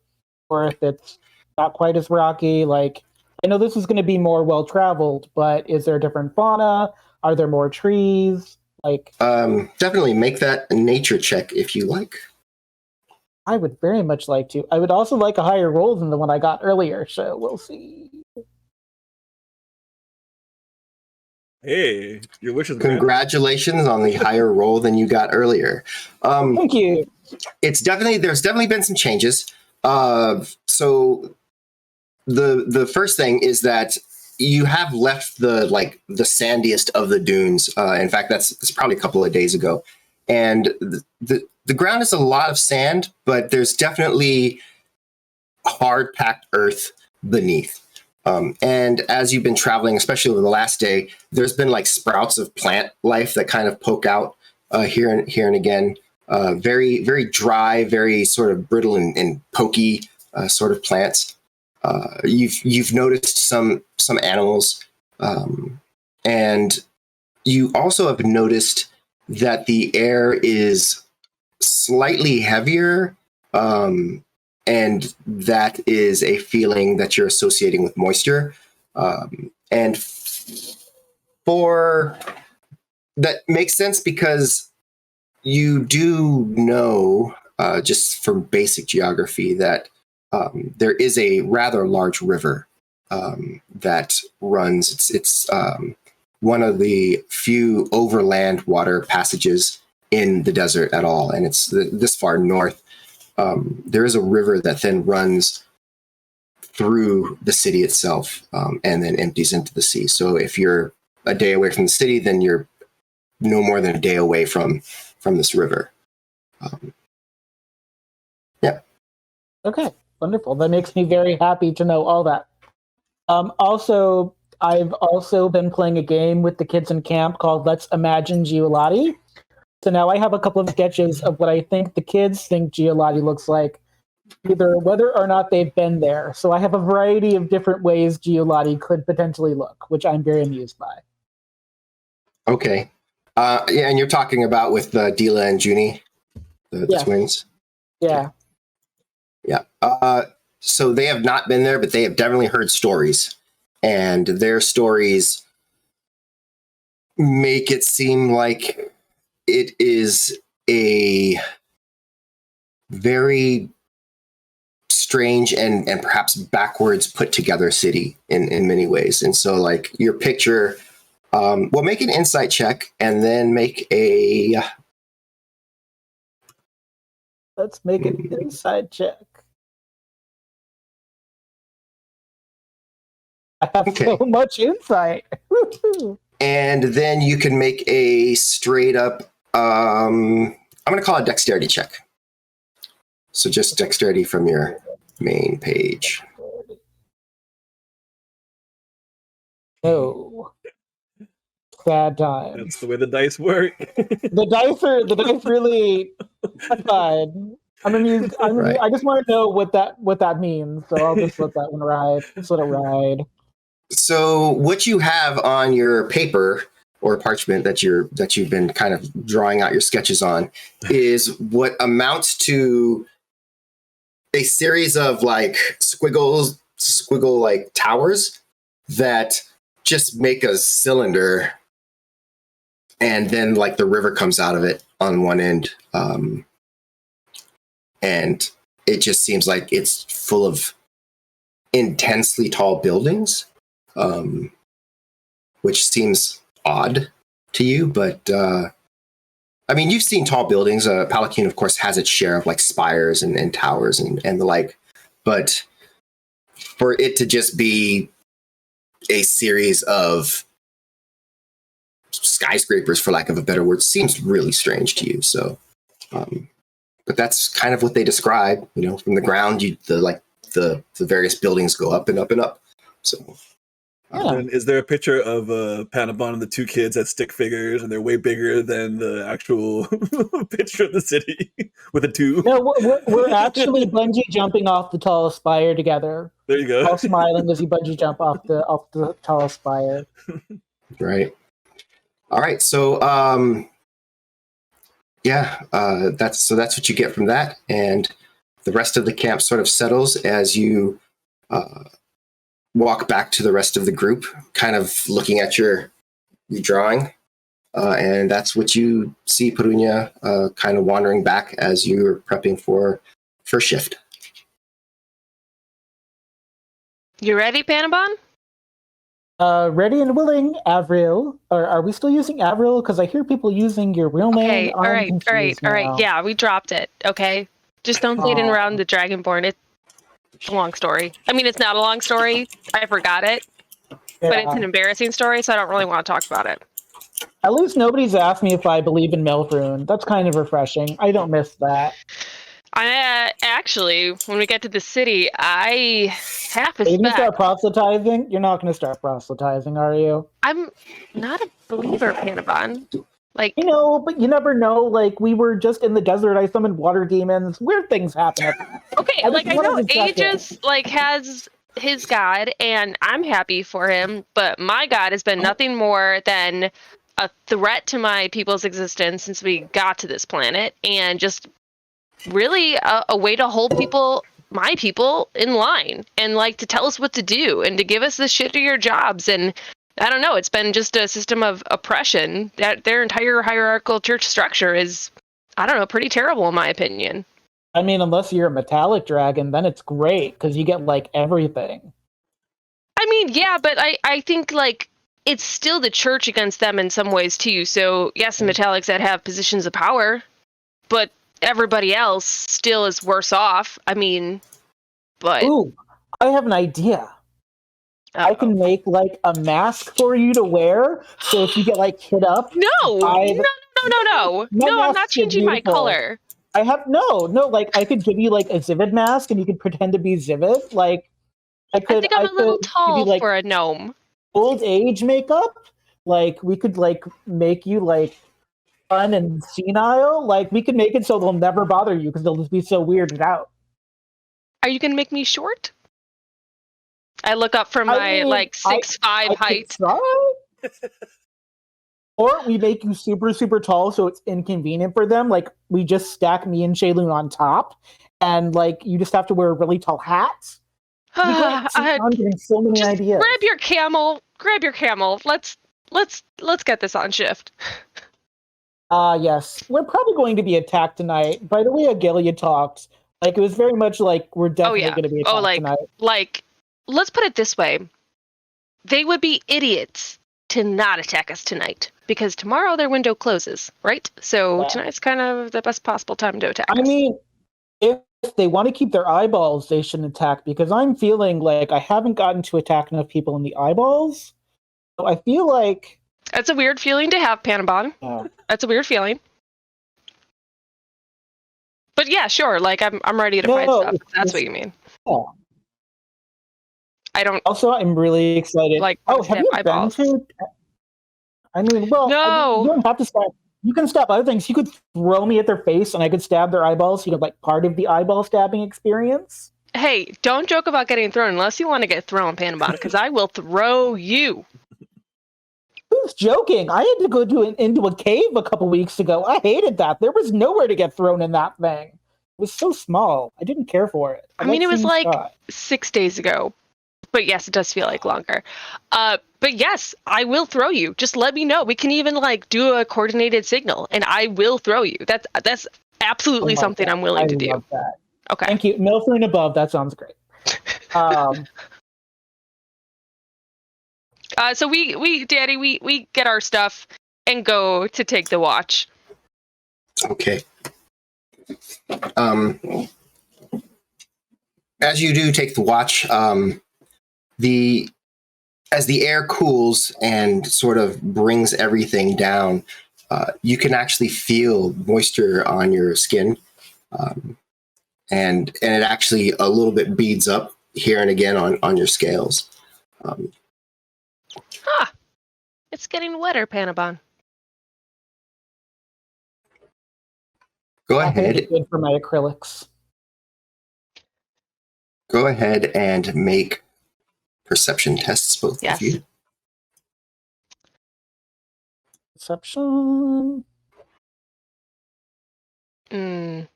or if it's not quite as rocky. Like, I know this is going to be more well-traveled, but is there a different fauna? Are there more trees? Like, definitely make that a nature check if you like. I would very much like to. I would also like a higher roll than the one I got earlier, so we'll see. Hey, your wish is granted. Congratulations on the higher roll than you got earlier. Thank you. There's definitely been some changes. So the first thing is that you have left the sandiest of the dunes. In fact, that's probably a couple of days ago, and the ground is a lot of sand, but there's definitely hard packed earth beneath. And as you've been traveling, especially over the last day, there's been like sprouts of plant life that kind of poke out here and again. Very, very dry, very sort of brittle and pokey sort of plants. You've noticed some animals, and you also have noticed that the air is slightly heavier. And that is a feeling that you're associating with moisture. And for that makes sense because you do know, just from basic geography, that there is a rather large river that runs. It's one of the few overland water passages in the desert at all. And it's this far north. There is a river that then runs through the city itself and then empties into the sea. So if you're a day away from the city, then you're no more than a day away from this river. Okay, wonderful. That makes me very happy to know all that. Also, I've also been playing a game with the kids in camp called Let's Imagine Giolati. So now I have a couple of sketches of what I think the kids think Giolati looks like, either whether or not they've been there. So I have a variety of different ways Giolati could potentially look, which I'm very amused by. Okay. And you're talking about with Dila and Junie, the twins? Yeah. Yeah. So they have not been there, but they have definitely heard stories. And their stories make it seem like it is a very strange and perhaps backwards put together city in many ways. And so like your picture, well, make an insight check and then make a... Let's make an insight check. I have so much insight. And then you can make a straight up, I'm going to call it a dexterity check. So just dexterity from your main page. Oh. Sad time. That's the way the dice work. The dice really fine. I'm amused. Right. I just want to know what that means. So I'll just let that one ride. Just let it ride. So what you have on your paper or parchment that you've been kind of drawing out your sketches on is what amounts to a series of like squiggle like towers that just make a cylinder, and then like the river comes out of it on one end, and it just seems like it's full of intensely tall buildings. Which seems odd to you, but I mean, you've seen tall buildings. Palanquin, of course, has its share of like spires and towers and the like, but for it to just be a series of skyscrapers, for lack of a better word, seems really strange to you. So, but that's kind of what they describe. You know, from the ground, the various buildings go up and up and up. So, And is there a picture of Panabon and the two kids as stick figures, and they're way bigger than the actual picture of the city with a two? No, we're actually bungee jumping off the tallest spire together. There you go. All smiling as you bungee jump off the tallest spire. Right. All right. So, that's what you get from that, and the rest of the camp sort of settles as you walk back to the rest of the group, kind of looking at your drawing, and that's what you see Perunia kind of wandering back as you're prepping for first shift. You ready, Panabon? Ready and willing, Avril. Or are we still using Avril? Because I hear people using your real name. Okay, all right. Now. Yeah, we dropped it. Okay, just don't say it in around the Dragonborn. It's a long story. I mean, it's not a long story. I forgot it, but it's an embarrassing story, so I don't really want to talk about it. At least nobody's asked me if I believe in Melfrune. That's kind of refreshing. I don't miss that. Actually, when we get to the city, I half Are you gonna start suspect. proselytizing? You're not going to start proselytizing, are you? I'm not a believer, Panabon. Like, You know, but you never know. Like, we were just in the desert. I summoned water demons. Weird things happen. okay, I like I just know wanted to check Aegis like has his god, and I'm happy for him. But my god has been nothing more than a threat to my people's existence since we got to this planet, and just really a way to hold my people in line, and like to tell us what to do and to give us the shittier jobs. And I don't know, it's been just a system of oppression. That their entire hierarchical church structure is, I don't know, pretty terrible in my opinion. I mean, unless you're a metallic dragon, then it's great because you get like everything. I mean, yeah, but I think like it's still the church against them in some ways too. So yes, the metallics that have positions of power, but everybody else still is worse off. I mean, but Ooh, I have an idea. I can make like a mask for you to wear. So if you get like hit up, no, My no. mask I'm not is changing my beautiful. color. I have no. Like I could give you like a Zivid mask, and you could pretend to be Zivid. Like I I think I'm a little could give tall you, like, for a gnome. old age makeup. Like we could like make you like fun and senile. Like we could make it so they'll never bother you because they'll just be so weirded out. Are you gonna make me short? I look up from my like 6'5" I could height. try. Or we make you super, super tall so it's inconvenient for them. Like, we just stack me and Shaylun on top, and, like, you just have to wear a really tall hat. I'm getting so many Just ideas. grab your camel. Let's get this on shift. Yes. We're probably going to be attacked tonight. By the way, Agelia talked. Like, it was very much like, we're definitely going to be attacked tonight. Like, let's put it this way. They would be idiots to not attack us tonight, because tomorrow their window closes, right? So tonight's kind of the best possible time to attack us. I mean, if they want to keep their eyeballs, they shouldn't attack, because I'm feeling like I haven't gotten to attack enough people in the eyeballs. So I feel like... That's a weird feeling to have, Panabon. Yeah. That's a weird feeling. But yeah, sure, like, I'm ready to fight stuff, if that's what you mean. Yeah. I don't... Also, I'm really excited. Like, have you been to... I mean, well, no. You don't have to stab. You can stab other things. You could throw me at their face, and I could stab their eyeballs. You could, like, part of the eyeball stabbing experience. Hey, don't joke about getting thrown unless you want to get thrown, Panabon, because I will throw you. Who's joking? I had to go into a cave a couple weeks ago. I hated that. There was nowhere to get thrown in that thing. It was so small. I didn't care for it. I mean, it was like 6 days ago. But yes, it does feel like longer. But yes, I will throw you. Just let me know. We can even like do a coordinated signal, and I will throw you. That's absolutely something I'm willing to do. Love that. Okay. Thank you. Milford and above. That sounds great. So Daddy, we get our stuff and go to take the watch. Okay. As you do take the watch, as the air cools and sort of brings everything down, you can actually feel moisture on your skin, and it actually a little bit beads up here and again on your scales. It's getting wetter, Panabon. Go I think ahead. it's good for my acrylics. Go ahead and make perception tests, both Yes. of you. Perception. Mm,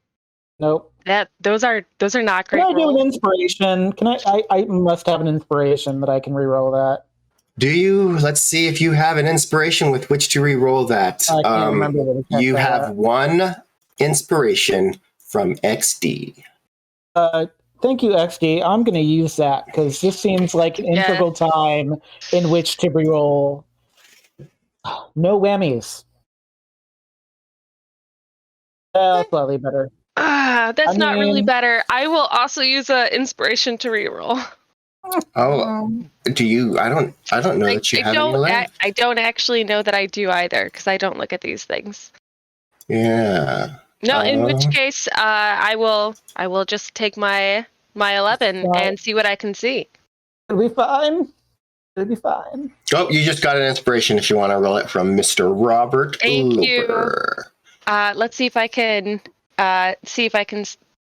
Nope. those are not Can great I do an rolls. inspiration? Can I must have an inspiration that I can reroll that. Do you? Let's see if you have an inspiration with which to re-roll that. I can't remember what it You kept have at. one inspiration from XD. Thank you, XD. I'm going to use that because this seems like an Yeah. integral time in which to reroll. No whammies. Slightly better. That's not really mean- better. I will also use a inspiration to reroll. Oh, do you? I don't know that you have any left. I don't actually know that I do either because I don't look at these things. Yeah. No, in which case, I will just take my 11 Right. and see what I can see. It'll be fine. It'll be fine. Oh, you just got an inspiration if you want to roll it from Mr. Robert Thank you. Loper. Let's see if I can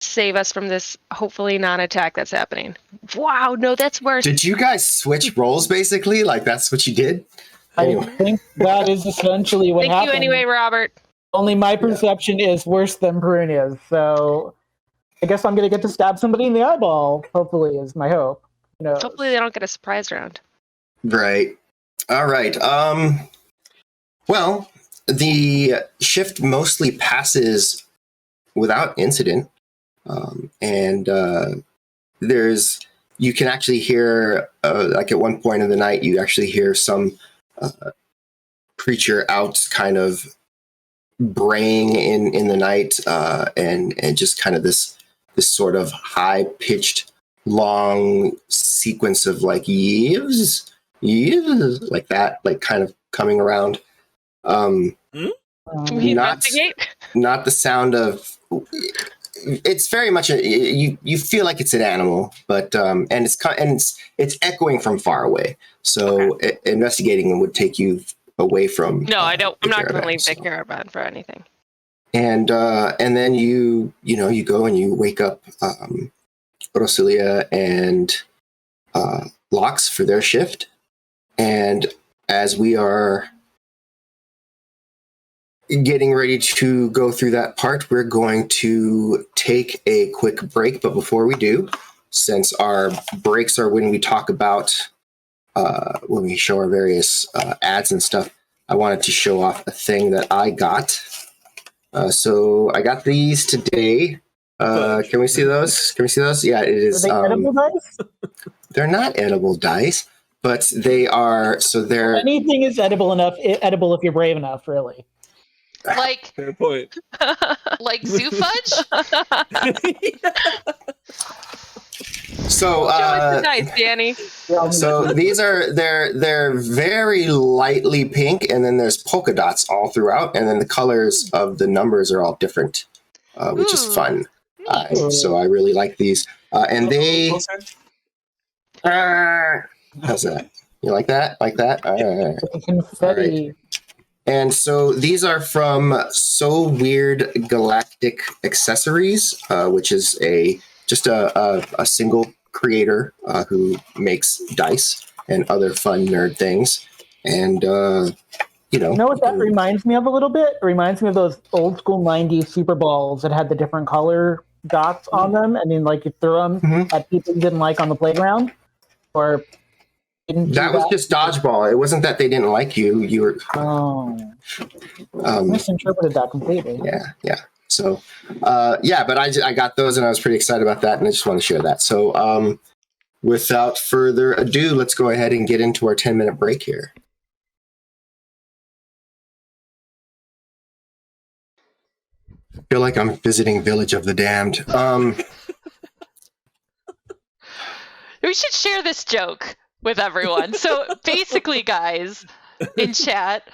save us from this hopefully non-attack that's happening. Wow, no, that's worse. Did you guys switch roles basically? Like that's what you did? I think that is essentially what Thank happened. you anyway, Robert. Only my perception is worse than Perunia's, so I guess I'm going to get to stab somebody in the eyeball, hopefully, is my hope. You know. Hopefully they don't get a surprise round. Right. All right. Well, the shift mostly passes without incident. And you can actually hear, like at one point in the night, you actually hear some creature out kind of braying in the night, and just kind of this sort of high pitched, long sequence of like yeeves, like that, like kind of coming around. We investigate. Not the sound of. It's very much you feel like it's an animal, but and it's echoing from far away. So investigating would take you away from. No, I don't. I'm not going to leave so. the caravan for anything. And then you go and you wake up Rosilia and Lox for their shift, and as we are getting ready to go through that part, we're going to take a quick break. But before we do, since our breaks are when we talk about, when we show our various ads and stuff, I wanted to show off a thing that I got. So I got these today. Can we see those? Yeah, it is. Are they edible dice? They're not edible dice, but they are. So they're. Anything is edible enough. Edible if you're brave enough, really. Like Fair point. zoo fudge? So Show us the dice, Danny. so they're very lightly pink, and then there's polka dots all throughout, and then the colors of the numbers are all different, which is Ooh, fun. So I really like these, and they. How's that? You like that? Like that? Confetti. And so these are from So Weird Galactic Accessories, which is just a single creator who makes dice and other fun nerd things. And, You know what that reminds me of a little bit? It reminds me of those old school 90s Super Balls that had the different color dots on them. And then, like, you threw them at people you didn't like on the playground. Or didn't that was just dodgeball. It wasn't that they didn't like you. You were. Oh. Misinterpreted that completely. Yeah. So, but I got those and I was pretty excited about that, and I just want to share that. So, without further ado, let's go ahead and get into our 10-minute break here. I feel like I'm visiting Village of the Damned. We should share this joke with everyone. So basically, guys, in chat,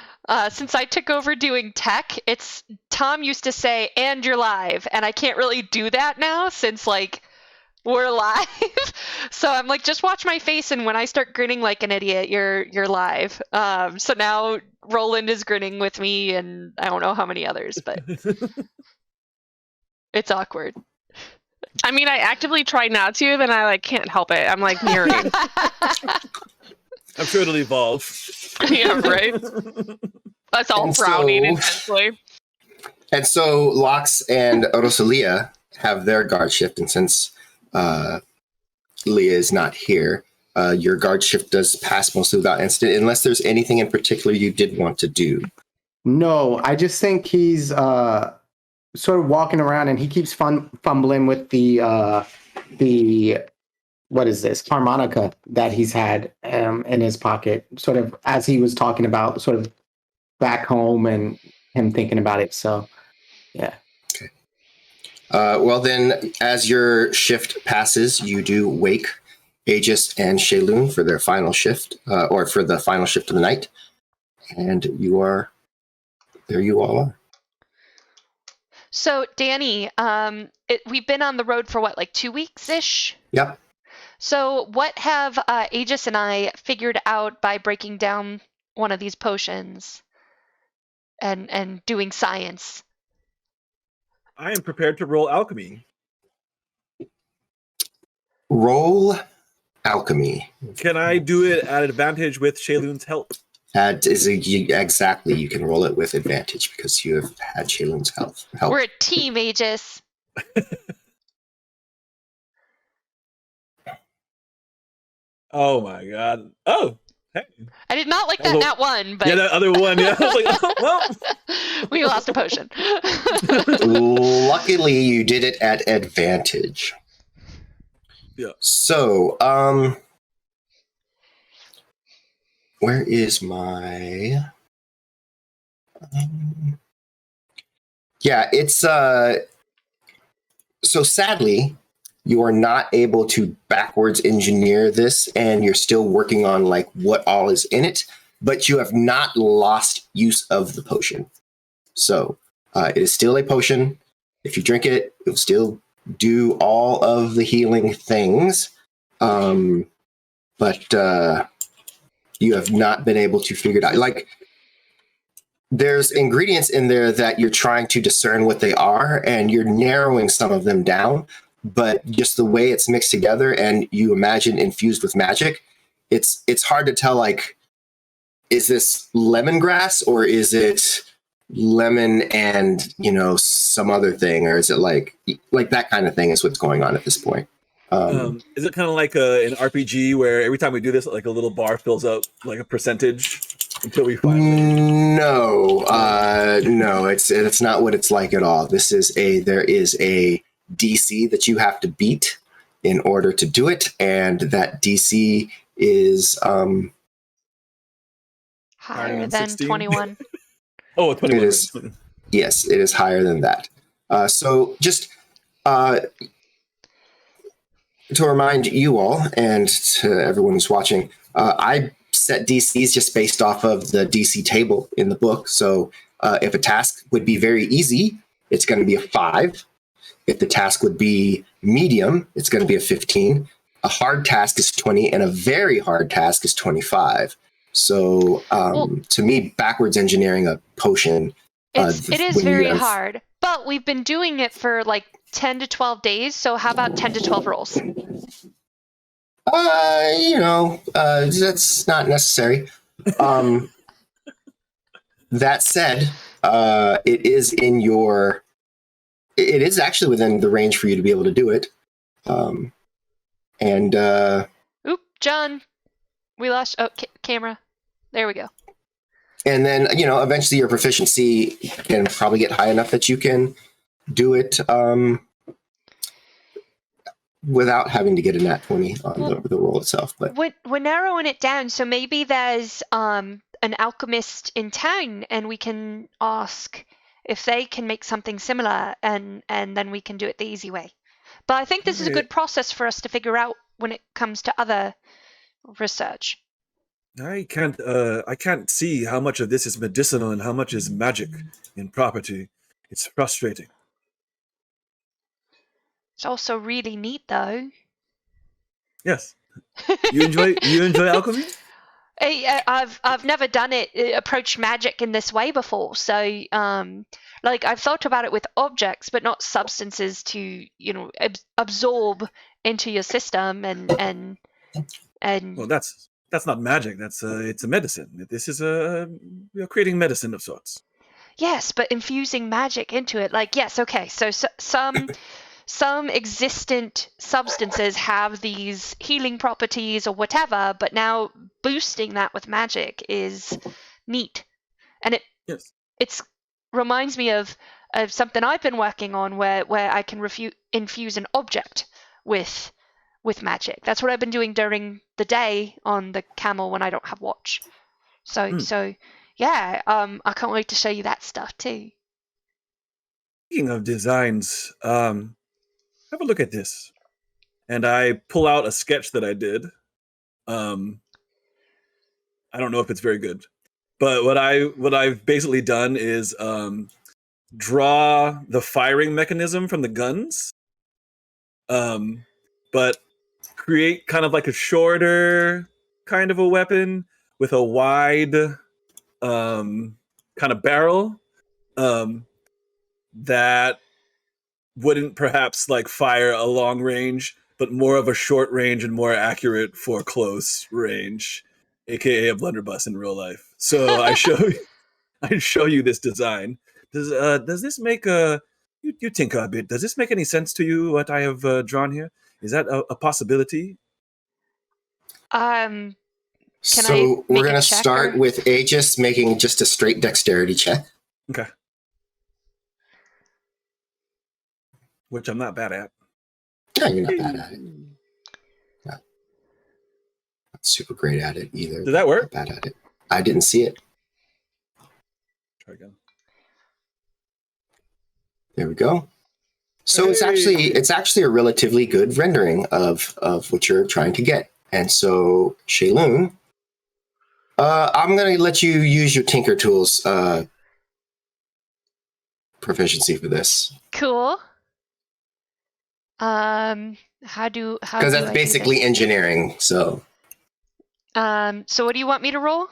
since I took over doing tech, it's Tom used to say, "And you're live," and I can't really do that now since like we're live. So I'm like, just watch my face, and when I start grinning like an idiot, you're live. So now Roland is grinning with me, and I don't know how many others, but it's awkward. I mean, I actively try not to, then I like can't help it. I'm like mirroring. I'm sure it'll evolve. Yeah, right. Us all And frowning so- intensely. And so Lox and Rosalia have their guard shift, and since Leah is not here, your guard shift does pass mostly without incident, unless there's anything in particular you did want to do. No, I just think he's sort of walking around and he keeps fumbling with the what is this harmonica that he's had in his pocket, sort of as he was talking about sort of back home and him thinking about it. So yeah. Well then, as your shift passes, you do wake Aegis and Shayloon for their final shift, or for the final shift of the night, and there you all are. So Danny, we've been on the road for what, like 2 weeks-ish? Yep. So what have Aegis and I figured out by breaking down one of these potions and doing science? I am prepared to roll alchemy. Roll alchemy. Can I do it at advantage with Shayloon's help? That is exactly. You can roll it with advantage because you have had Shayloon's help. We're a team, Aegis. Oh my god. Oh, hey. I did not like that Although- nat one, but Yeah, that other one. Yeah, I was like, oh, well. we lost a potion. Luckily, you did it at advantage. Yeah. So, where is my? Yeah, it's so sadly, you are not able to backwards engineer this, and you're still working on like what all is in it, but you have not lost use of the potion. So it is still a potion. If you drink it, it'll still do all of the healing things, but you have not been able to figure it out. Like, there's ingredients in there that you're trying to discern what they are, and you're narrowing some of them down, but just the way it's mixed together and you imagine infused with magic, it's hard to tell, like, is this lemongrass or is it lemon and, you know, some other thing, or is it like that kind of thing is what's going on at this point. Is it kind of like an RPG where every time we do this, like a little bar fills up like a percentage until we find no, it's not what it's like at all. There is a DC that you have to beat in order to do it, and that DC is Higher than than 16? 21. Oh, 21. It is. Yes, it is higher than that. So just to remind you all and to everyone who's watching, I set DCs just based off of the DC table in the book. So if a task would be very easy, it's going to be a 5. If the task would be medium, it's going to be a 15. A hard task is 20, and a very hard task is 25. So to me, backwards engineering a potion. It is very hard, but we've been doing it for like 10 to 12 days. So how about 10 to 12 rolls? That's not necessary. That said, it is actually within the range for you to be able to do it. Oop, John, we lost. Oh, camera. There we go. And then, eventually your proficiency can probably get high enough that you can do it without having to get a nat 20 on the roll itself. But we're narrowing it down, so maybe there's an alchemist in town, and we can ask if they can make something similar, and then we can do it the easy way. But I think this is a good process for us to figure out when it comes to other research. I can't see how much of this is medicinal and how much is magic in property. It's frustrating. It's also really neat, though. Yes. You enjoy alchemy? I've never done it, approached magic in this way before. So, like, I've thought about it with objects, but not substances to, absorb into your system and. Well, that's not magic. It's a medicine. This is you're creating medicine of sorts. Yes, but infusing magic into it, like, yes, okay. So some existent substances have these healing properties or whatever, but now boosting that with magic is neat. And it reminds me of something I've been working on where I can infuse an object with magic. That's what I've been doing during the day on the camel when I don't have watch. So yeah, I can't wait to show you that stuff too. Speaking of designs, have a look at this. And I pull out a sketch that I did. I don't know if it's very good, but what I've basically done is draw the firing mechanism from the guns, but create kind of like a shorter kind of a weapon with a wide kind of barrel that wouldn't perhaps like fire a long range, but more of a short range and more accurate for close range, aka a blunderbuss in real life. So I show you this design. Does this make you tinker a bit? Does this make any sense to you? What I have drawn here, is that a possibility? So we're going to start with Aegis making just a straight dexterity check. Okay. Which I'm not bad at. No, you're not bad at it. Not super great at it either. Did that work? Not bad at it. I didn't see it. Try again. There we go. So it's actually a relatively good rendering of what you're trying to get. And so, Shaylun, I'm going to let you use your Tinker Tools proficiency for this. Cool. How do because that's basically engineering. So what do you want me to roll?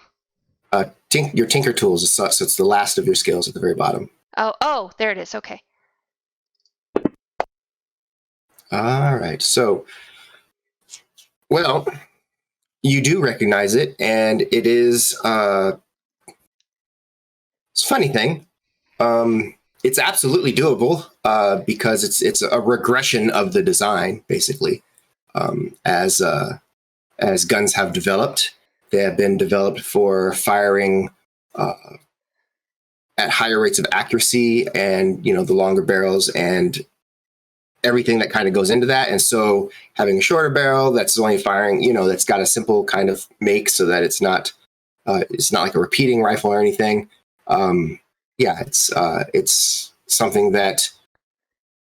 Your Tinker Tools, so it's the last of your skills at the very bottom. Oh, there it is. Okay. All right. So, well, you do recognize it, and it is it's a funny thing. It's absolutely doable because it's a regression of the design, basically. As guns have developed, they have been developed for firing at higher rates of accuracy, and the longer barrels and everything that kind of goes into that. And so having a shorter barrel that's only firing, that's got a simple kind of make so that it's not like a repeating rifle or anything. It's something that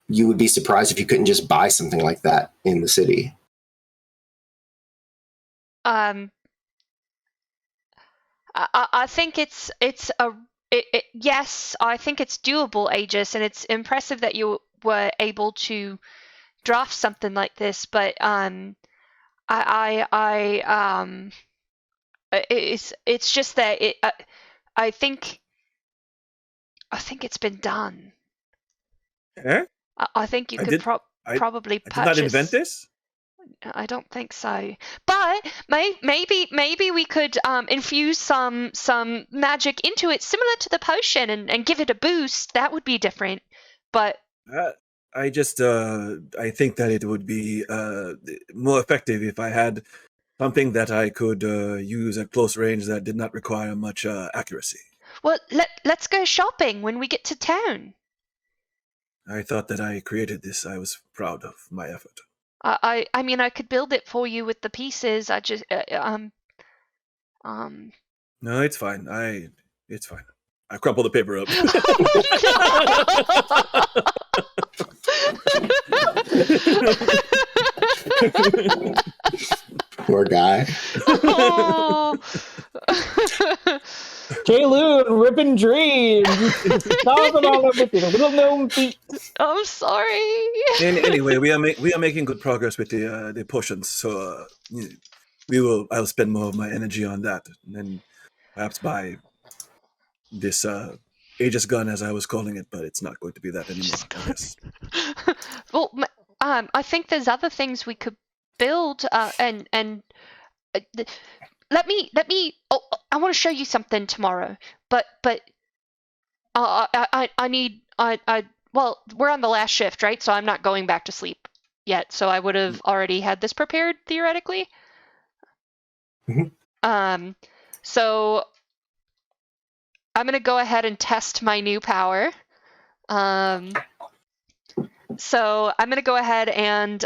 you would be surprised if you couldn't just buy something like that in the city. I think yes, I think it's doable, Aegis, and it's impressive that you were able to draft something like this. But it's just that I think it's been done. Eh? I think you could probably purchase. I did not invent this? I don't think so. But maybe we could infuse some magic into it, similar to the potion, and give it a boost. That would be different. But I think that it would be more effective if I had something that I could use at close range that did not require much accuracy. Well, let's go shopping when we get to town. I thought that I created this. I was proud of my effort. I mean, I could build it for you with the pieces. I just No, it's fine. It's fine. I crumple the paper up. Poor guy. Oh. J. Loon, ripping dreams. Nothing all everything. Little gnome feet. I'm sorry. Anyway, we are making good progress with the potions. So I'll spend more of my energy on that, and then perhaps buy this Aegis gun, as I was calling it, but it's not going to be that anymore, I guess. Well, I think there's other things we could build, and let me. Oh, I want to show you something tomorrow, but I need. Well, we're on the last shift, right? So I'm not going back to sleep yet. So I would have already had this prepared theoretically. Mhm. So I'm gonna go ahead and test my new power. So I'm gonna go ahead and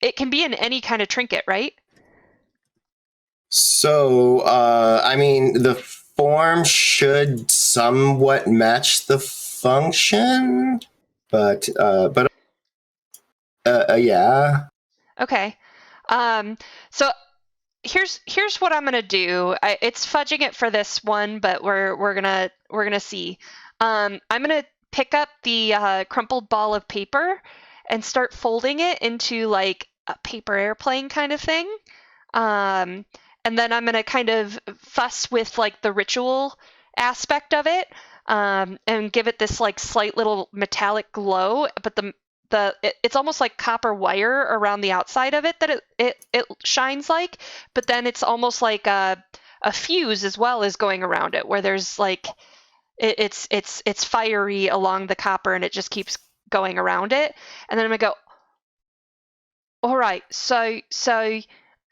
it can be in any kind of trinket, right? So, I mean, the form should somewhat match the function, but yeah. Okay. So here's what I'm gonna do. It's fudging it for this one, but we're gonna see. I'm gonna pick up the crumpled ball of paper and start folding it into like a paper airplane kind of thing. And then I'm gonna kind of fuss with like the ritual aspect of it, and give it this like slight little metallic glow. But it's almost like copper wire around the outside of it that it shines like, but then it's almost like a fuse as well as going around it, where there's like it's fiery along the copper and it just keeps going around it. And then I'm gonna go, all right, so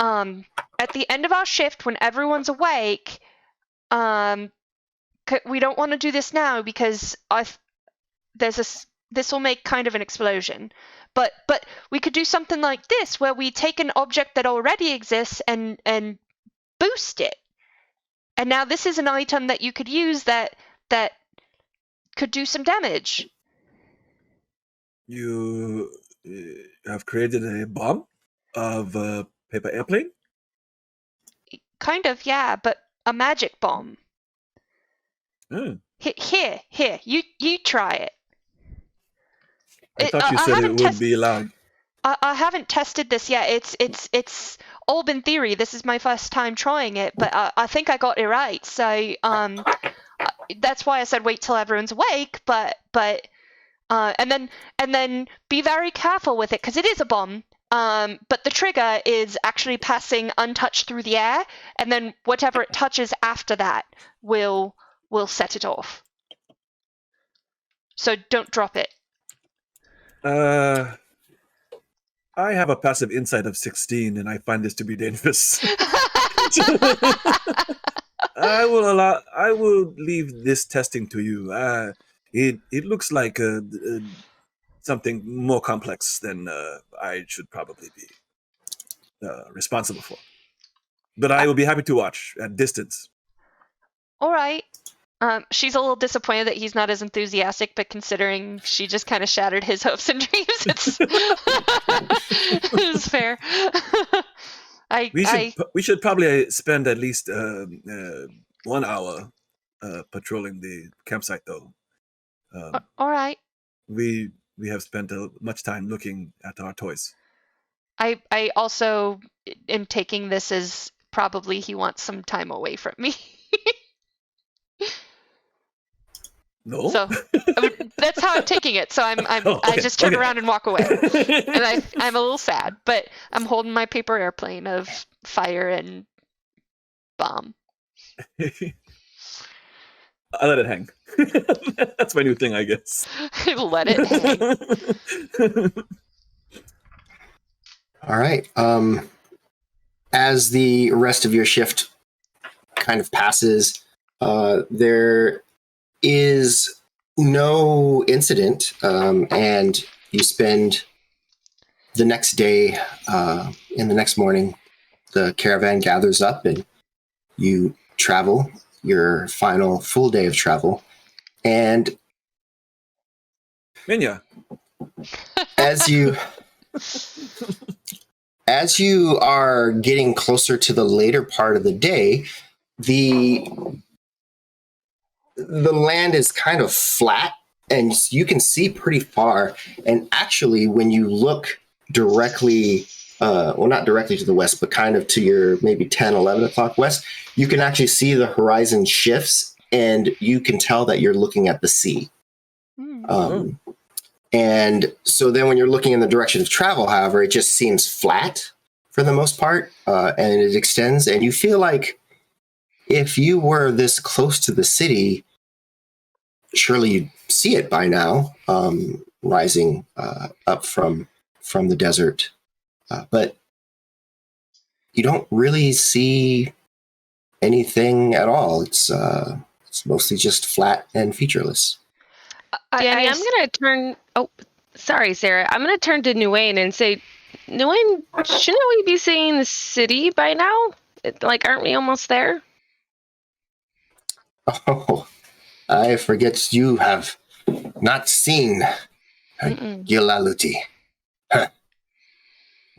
at the end of our shift when everyone's awake, we don't want to do this now because this will make kind of an explosion. But we could do something like this where we take an object that already exists and boost it. And now this is an item that you could use that could do some damage. You have created a bomb of a paper airplane? Kind of, yeah, but a magic bomb. Here, you try it. I thought you said it would be allowed. I haven't tested this yet. It's all been theory. This is my first time trying it, but I think I got it right. So that's why I said wait till everyone's awake. But and then be very careful with it because it is a bomb. But the trigger is actually passing untouched through the air, and then whatever it touches after that will set it off. So don't drop it. I have a passive insight of 16, and I find this to be dangerous. I will leave this testing to you. It looks like something more complex than I should probably be responsible for. But I will be happy to watch at distance. All right. She's a little disappointed that he's not as enthusiastic, but considering she just kind of shattered his hopes and dreams, it's fair. We should probably spend at least 1 hour patrolling the campsite, though. All right. We have spent much time looking at our toys. I also am taking this as probably he wants some time away from me. No. So that's how I'm taking it. So okay. I just turn around and walk away, and I'm a little sad, but I'm holding my paper airplane of fire and bomb. I let it hang. That's my new thing, I guess. Let it hang. All right. As the rest of your shift kind of passes, there is no incident, and you spend the next day, in the next morning, the caravan gathers up and you travel your final full day of travel. And Minya. as you are getting closer to the later part of the day, the land is kind of flat and you can see pretty far. And actually, when you look directly, well, not directly to the west, but kind of to your maybe 10, 11 o'clock west, you can actually see the horizon shifts and you can tell that you're looking at the sea. And so then when you're looking in the direction of travel, however, it just seems flat for the most part, and it extends. And you feel like if you were this close to the city, surely you'd see it by now, rising up from the desert. But you don't really see anything at all. It's mostly just flat and featureless. Danny, I'm going to turn... Oh, sorry, Sarah. I'm going to turn to Nguyen and say, Nguyen, shouldn't we be seeing the city by now? Like, aren't we almost there? Oh, I forget you have not seen Gilaluti. Huh.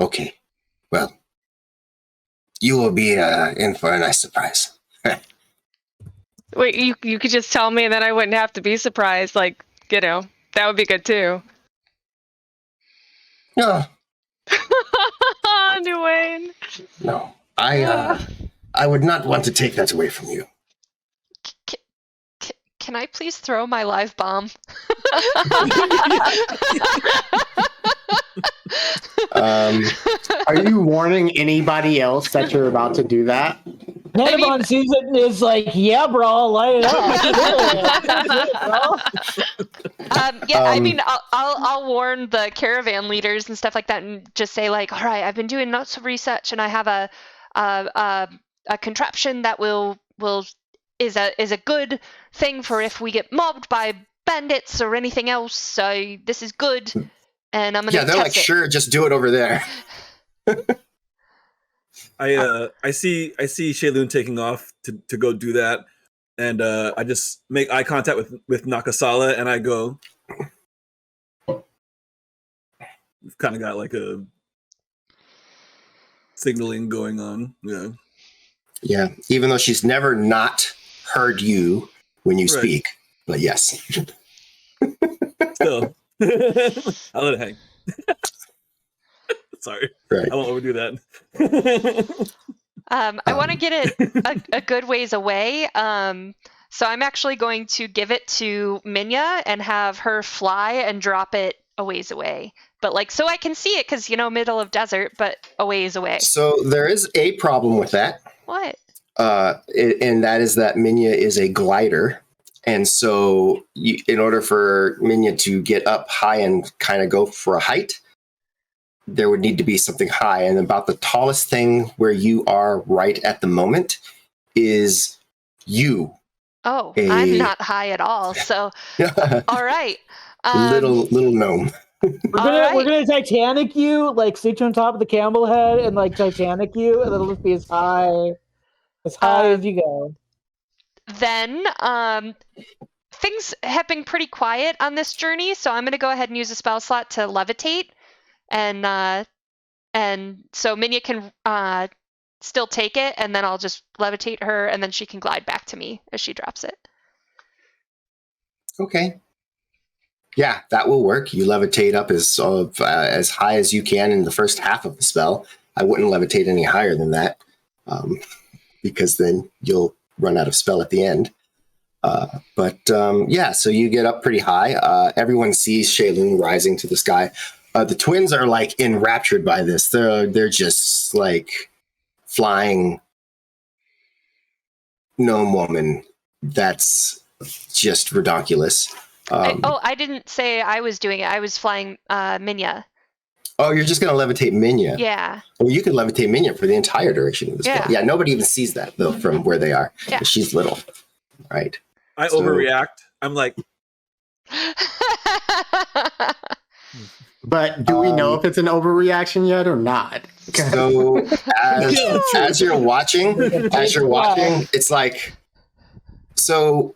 Okay, well, you will be in for a nice surprise. Wait, you could just tell me and then I wouldn't have to be surprised. Like, you know, that would be good too. No, Nguyen. no, I would not want to take that away from you. Can I please throw my live bomb? Are you warning anybody else that you're about to do that? Panabon sees it and is like, yeah, bro, light it up. Yeah, I mean, I'll warn the caravan leaders and stuff like that, and just say like, all right, I've been doing lots of research, and I have a contraption that is a good thing for if we get mobbed by bandits or anything else. So this is good, and I'm gonna they're like, sure, just do it over there. I see Shaylun taking off to go do that, and I just make eye contact with Nakasala, and I go, we've kind of got like a signaling going on, Yeah, even though she's never not heard you when you speak, but yes. Still, I'll let it hang. Sorry, I won't overdo that. I want to get it a good ways away. So I'm actually going to give it to Minya and have her fly and drop it a ways away. But like, so I can see it because, middle of desert, but a ways away. So there is a problem with that. What? And that is that Minya is a glider. And so in order for Minya to get up high and kind of go for a height, there would need to be something high. And about the tallest thing where you are right at the moment is you. Oh, I'm not high at all. So, all right. Little gnome. We're gonna Titanic you, like sit you on top of the camel head and like Titanic you, and it'll just be as high as you go. Then things have been pretty quiet on this journey, so I'm gonna go ahead and use a spell slot to levitate, and so Minya can still take it, and then I'll just levitate her, and then she can glide back to me as she drops it. Okay. Yeah, that will work. You levitate up as high as you can in the first half of the spell. I wouldn't levitate any higher than that, because then you'll run out of spell at the end. So you get up pretty high. Everyone sees Shaylun rising to the sky. The twins are like enraptured by this. They're just like flying gnome woman. That's just ridiculous. I didn't say I was doing it. I was flying Minya. Oh, you're just going to levitate Minya? Yeah. Well, you could levitate Minya for the entire duration of the spell. Yeah, nobody even sees that, though, from where they are. Yeah. She's little. Right. I overreact. I'm like... But do we know if it's an overreaction yet or not? So as you're watching, it's like, so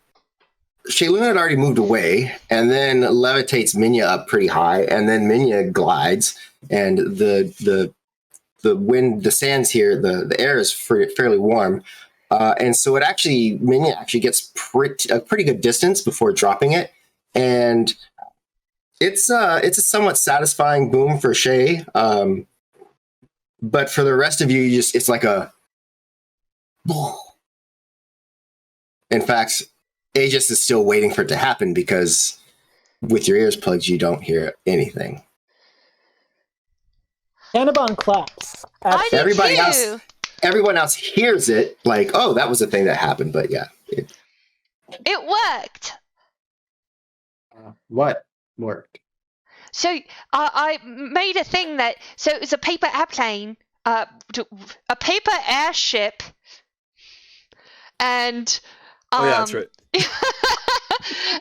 Shayluna had already moved away and then levitates Minya up pretty high, and then Minya glides, and the wind, the sands here, the air is fairly warm. And so Minya actually gets a pretty good distance before dropping it. And it's a somewhat satisfying boom for Shay. But for the rest of you, it's like a. In fact, Aegis is still waiting for it to happen because with your ears plugged, you don't hear anything. Cannabon claps. I did too. Everyone else hears it, like, oh, that was a thing that happened. But yeah, It worked. What worked? So I made a thing so it was a paper airplane, a paper airship, and Oh yeah, that's right.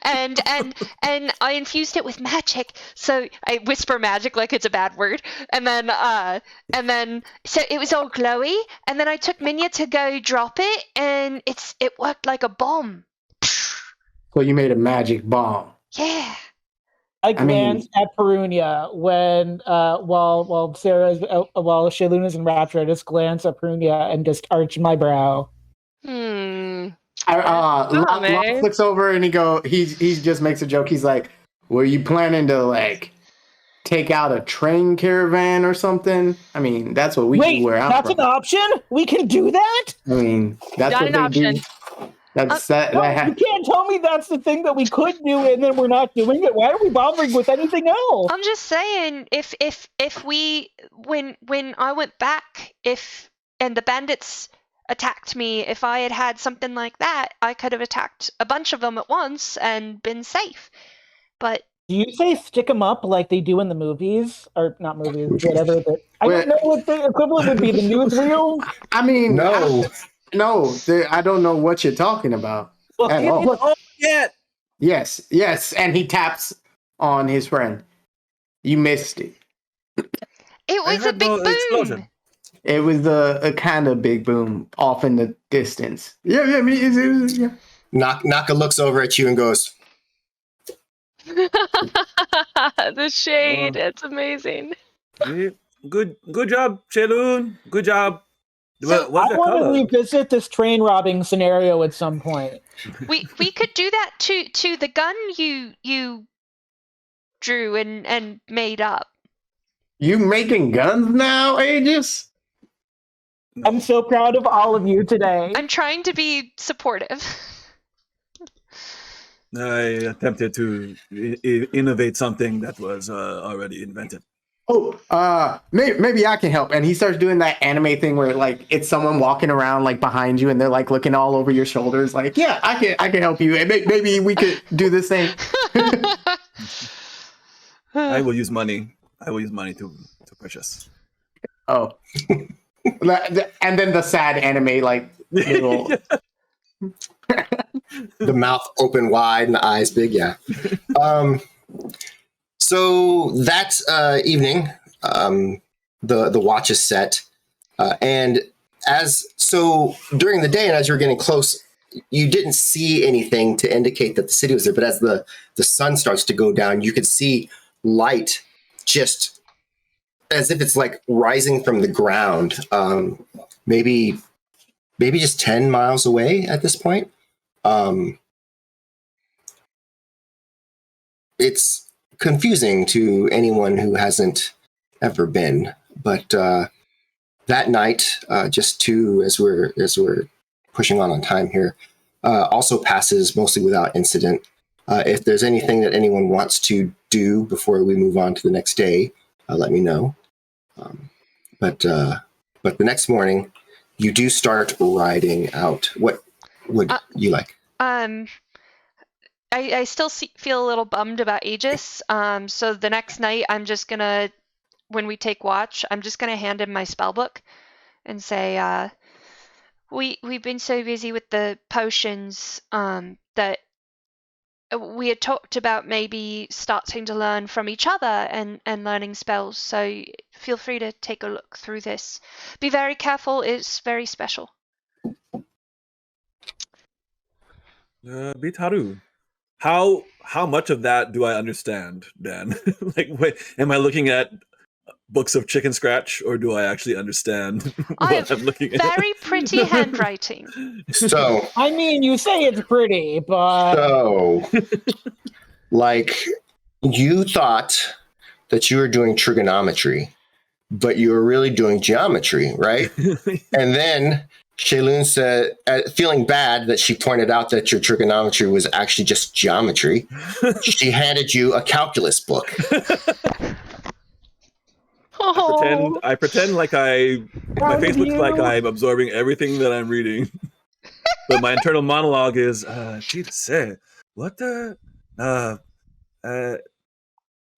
and I infused it with magic. So I whisper magic like it's a bad word, and then so it was all glowy. And then I took Minya to go drop it, and it worked like a bomb. So you made a magic bomb. Yeah. I glanced at Perunia when while Shayluna's in rapture. I just glance at Perunia and just arch my brow. Locke looks over and he just makes a joke. He's like, were you planning to like take out a train caravan or something? I mean, that's what we do where I'm that's from. an option? We can do that? I mean, that's Not what an they option. do. That's that. No, you can't tell me that's the thing that we could do and then we're not doing it. Why are we bothering with anything else? I'm just saying, if we when I went back, and the bandits attacked me, if I had something like that, I could have attacked a bunch of them at once and been safe. But do you say stick them up like they do in the movies? Or not movies, whatever. I don't know what the equivalent would be, the newsreel? I mean, no. I don't know what you're talking about at all. Oh yeah. Yes, and he taps on his friend. You missed it. it was a big boom. Explosion. It was a kind of big boom off in the distance. Yeah. Naka looks over at you and goes, The shade, it's amazing. Good job, Shaylun. Good job. So, What's I that want to color? revisit this train robbing scenario at some point. we could do that to the gun you drew and made up. You making guns now, Aegis? I'm so proud of all of you today. I'm trying to be supportive. I attempted to innovate something that was already invented. Oh, maybe I can help. And he starts doing that anime thing where like it's someone walking around like behind you, and they're like looking all over your shoulders. Like, yeah, I can help you. And maybe we could do this thing. I will use money. To purchase. Oh, and then the sad anime like little. the mouth open wide and the eyes big. Yeah. So that evening, the watch is set, and during the day and as you were getting close, you didn't see anything to indicate that the city was there. But as the sun starts to go down, you could see light, just as if it's like rising from the ground. Maybe just 10 miles away at this point. It's confusing to anyone who hasn't ever been, but that night, as we're pushing on time here, also passes mostly without incident. If there's anything that anyone wants to do before we move on to the next day, let me know. But the next morning, you do start riding out. What would you like? I still feel a little bummed about Aegis. So the next night, I'm just gonna, when we take watch, I'm just gonna hand him my spell book and say, we've been so busy with the potions that we had talked about maybe starting to learn from each other and learning spells. So feel free to take a look through this. Be very careful. It's very special. Bitaru, how much of that do I understand, Dan? Like, wait, am I looking at books of chicken scratch, or do I actually understand I what have I'm looking at? very pretty handwriting. So, I mean, you say it's pretty, but like, you thought that you were doing trigonometry, but you were really doing geometry, right? And then Shaylun said, feeling bad that she pointed out that your trigonometry was actually just geometry, she handed you a calculus book. I pretend like my face looks like I'm absorbing everything that I'm reading. But my internal monologue is, say, what the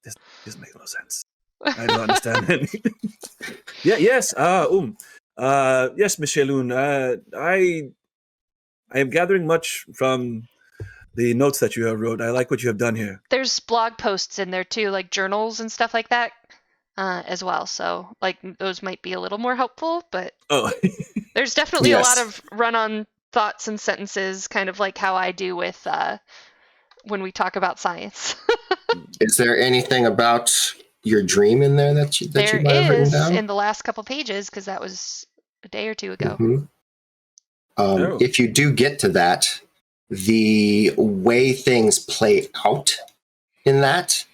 this makes no sense. I don't understand anything. Yes, Miss Shaylun, I am gathering much from the notes that you have wrote. I like what you have done here. There's blog posts in there too, like journals and stuff like that, as well. So like those might be a little more helpful, but there's definitely a lot of run-on thoughts and sentences, kind of like how I do with when we talk about science. Is there anything about your dream in there that you might have written There is down? in the last couple pages, because that was a day or two ago. Mm-hmm. If you do get to that, the way things play out in that,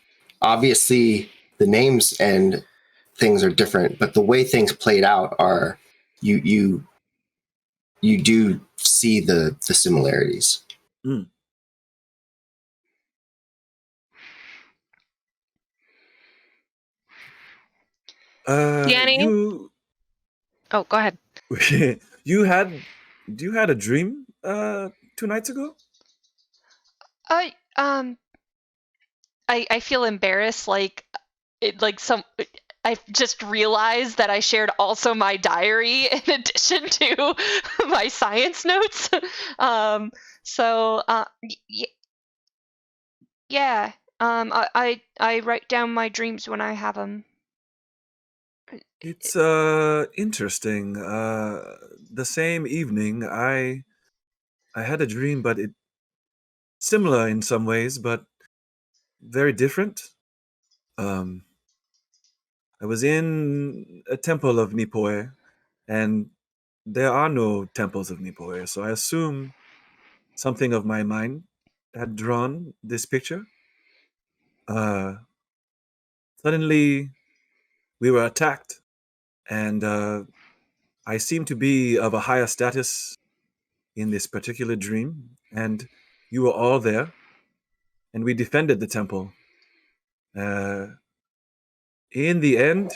obviously the names and things are different, but the way things played out are you do see the similarities. Mm. Danny? Oh, go ahead. You had a dream 2 nights ago? I feel embarrassed, like I just realized that I shared also my diary in addition to my science notes. Yeah. I write down my dreams when I have them. It's interesting. The same evening, I had a dream, but it similar in some ways, but very different. I was in a temple of Nipoe, and there are no temples of Nipoe, so I assume something of my mind had drawn this picture. Suddenly, we were attacked, and I seemed to be of a higher status in this particular dream, and you were all there, and we defended the temple. In the end,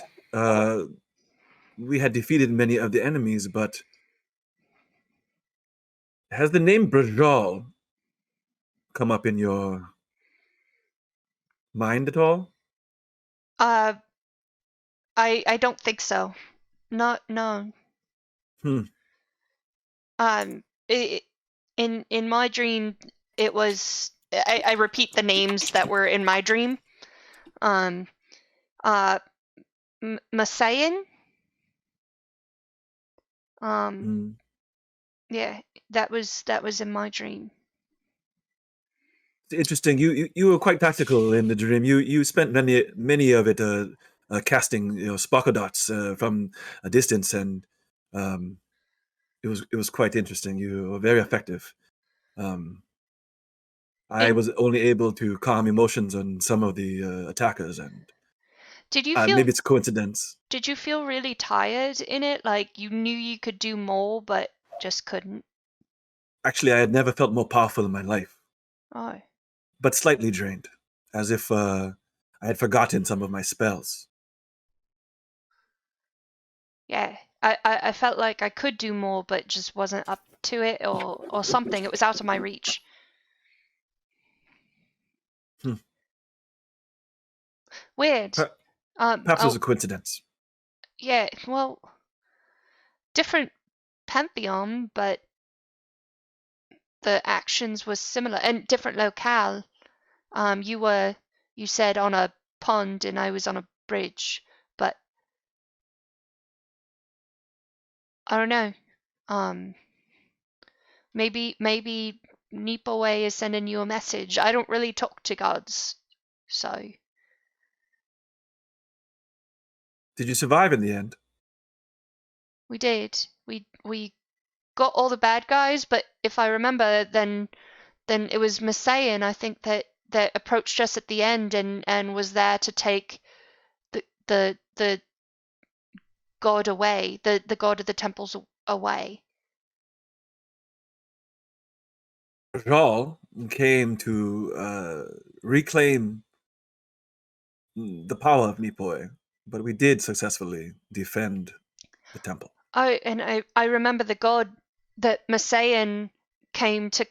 we had defeated many of the enemies, but has the name Brajal come up in your mind at all? I don't think so. No. In my dream, it was I repeat the names that were in my dream. Masayan. Yeah, that was in my dream. Interesting. You were quite tactical in the dream. You spent many of it casting sparkle dots from a distance, and it was quite interesting. You were very effective. I was only able to calm emotions on some of the attackers, and did you feel maybe it's coincidence. Did you feel really tired in it? Like you knew you could do more, but just couldn't? Actually, I had never felt more powerful in my life. Oh. But slightly drained, as if I had forgotten some of my spells. Yeah, I felt like I could do more, but just wasn't up to it, or something. It was out of my reach. Weird. Perhaps it was a coincidence. Yeah, well, different pantheon, but the actions were similar, and different locale. You said on a pond and I was on a bridge, but I don't know. Maybe Nipaway is sending you a message. I don't really talk to gods, so. Did you survive in the end? We did. We got all the bad guys, but if I remember, then it was Masayan, I think, that approached us at the end and was there to take the god away, the god of the temples away. Rajal came to reclaim the power of Nipoi, but we did successfully defend the temple. I remember the god that Masayan came to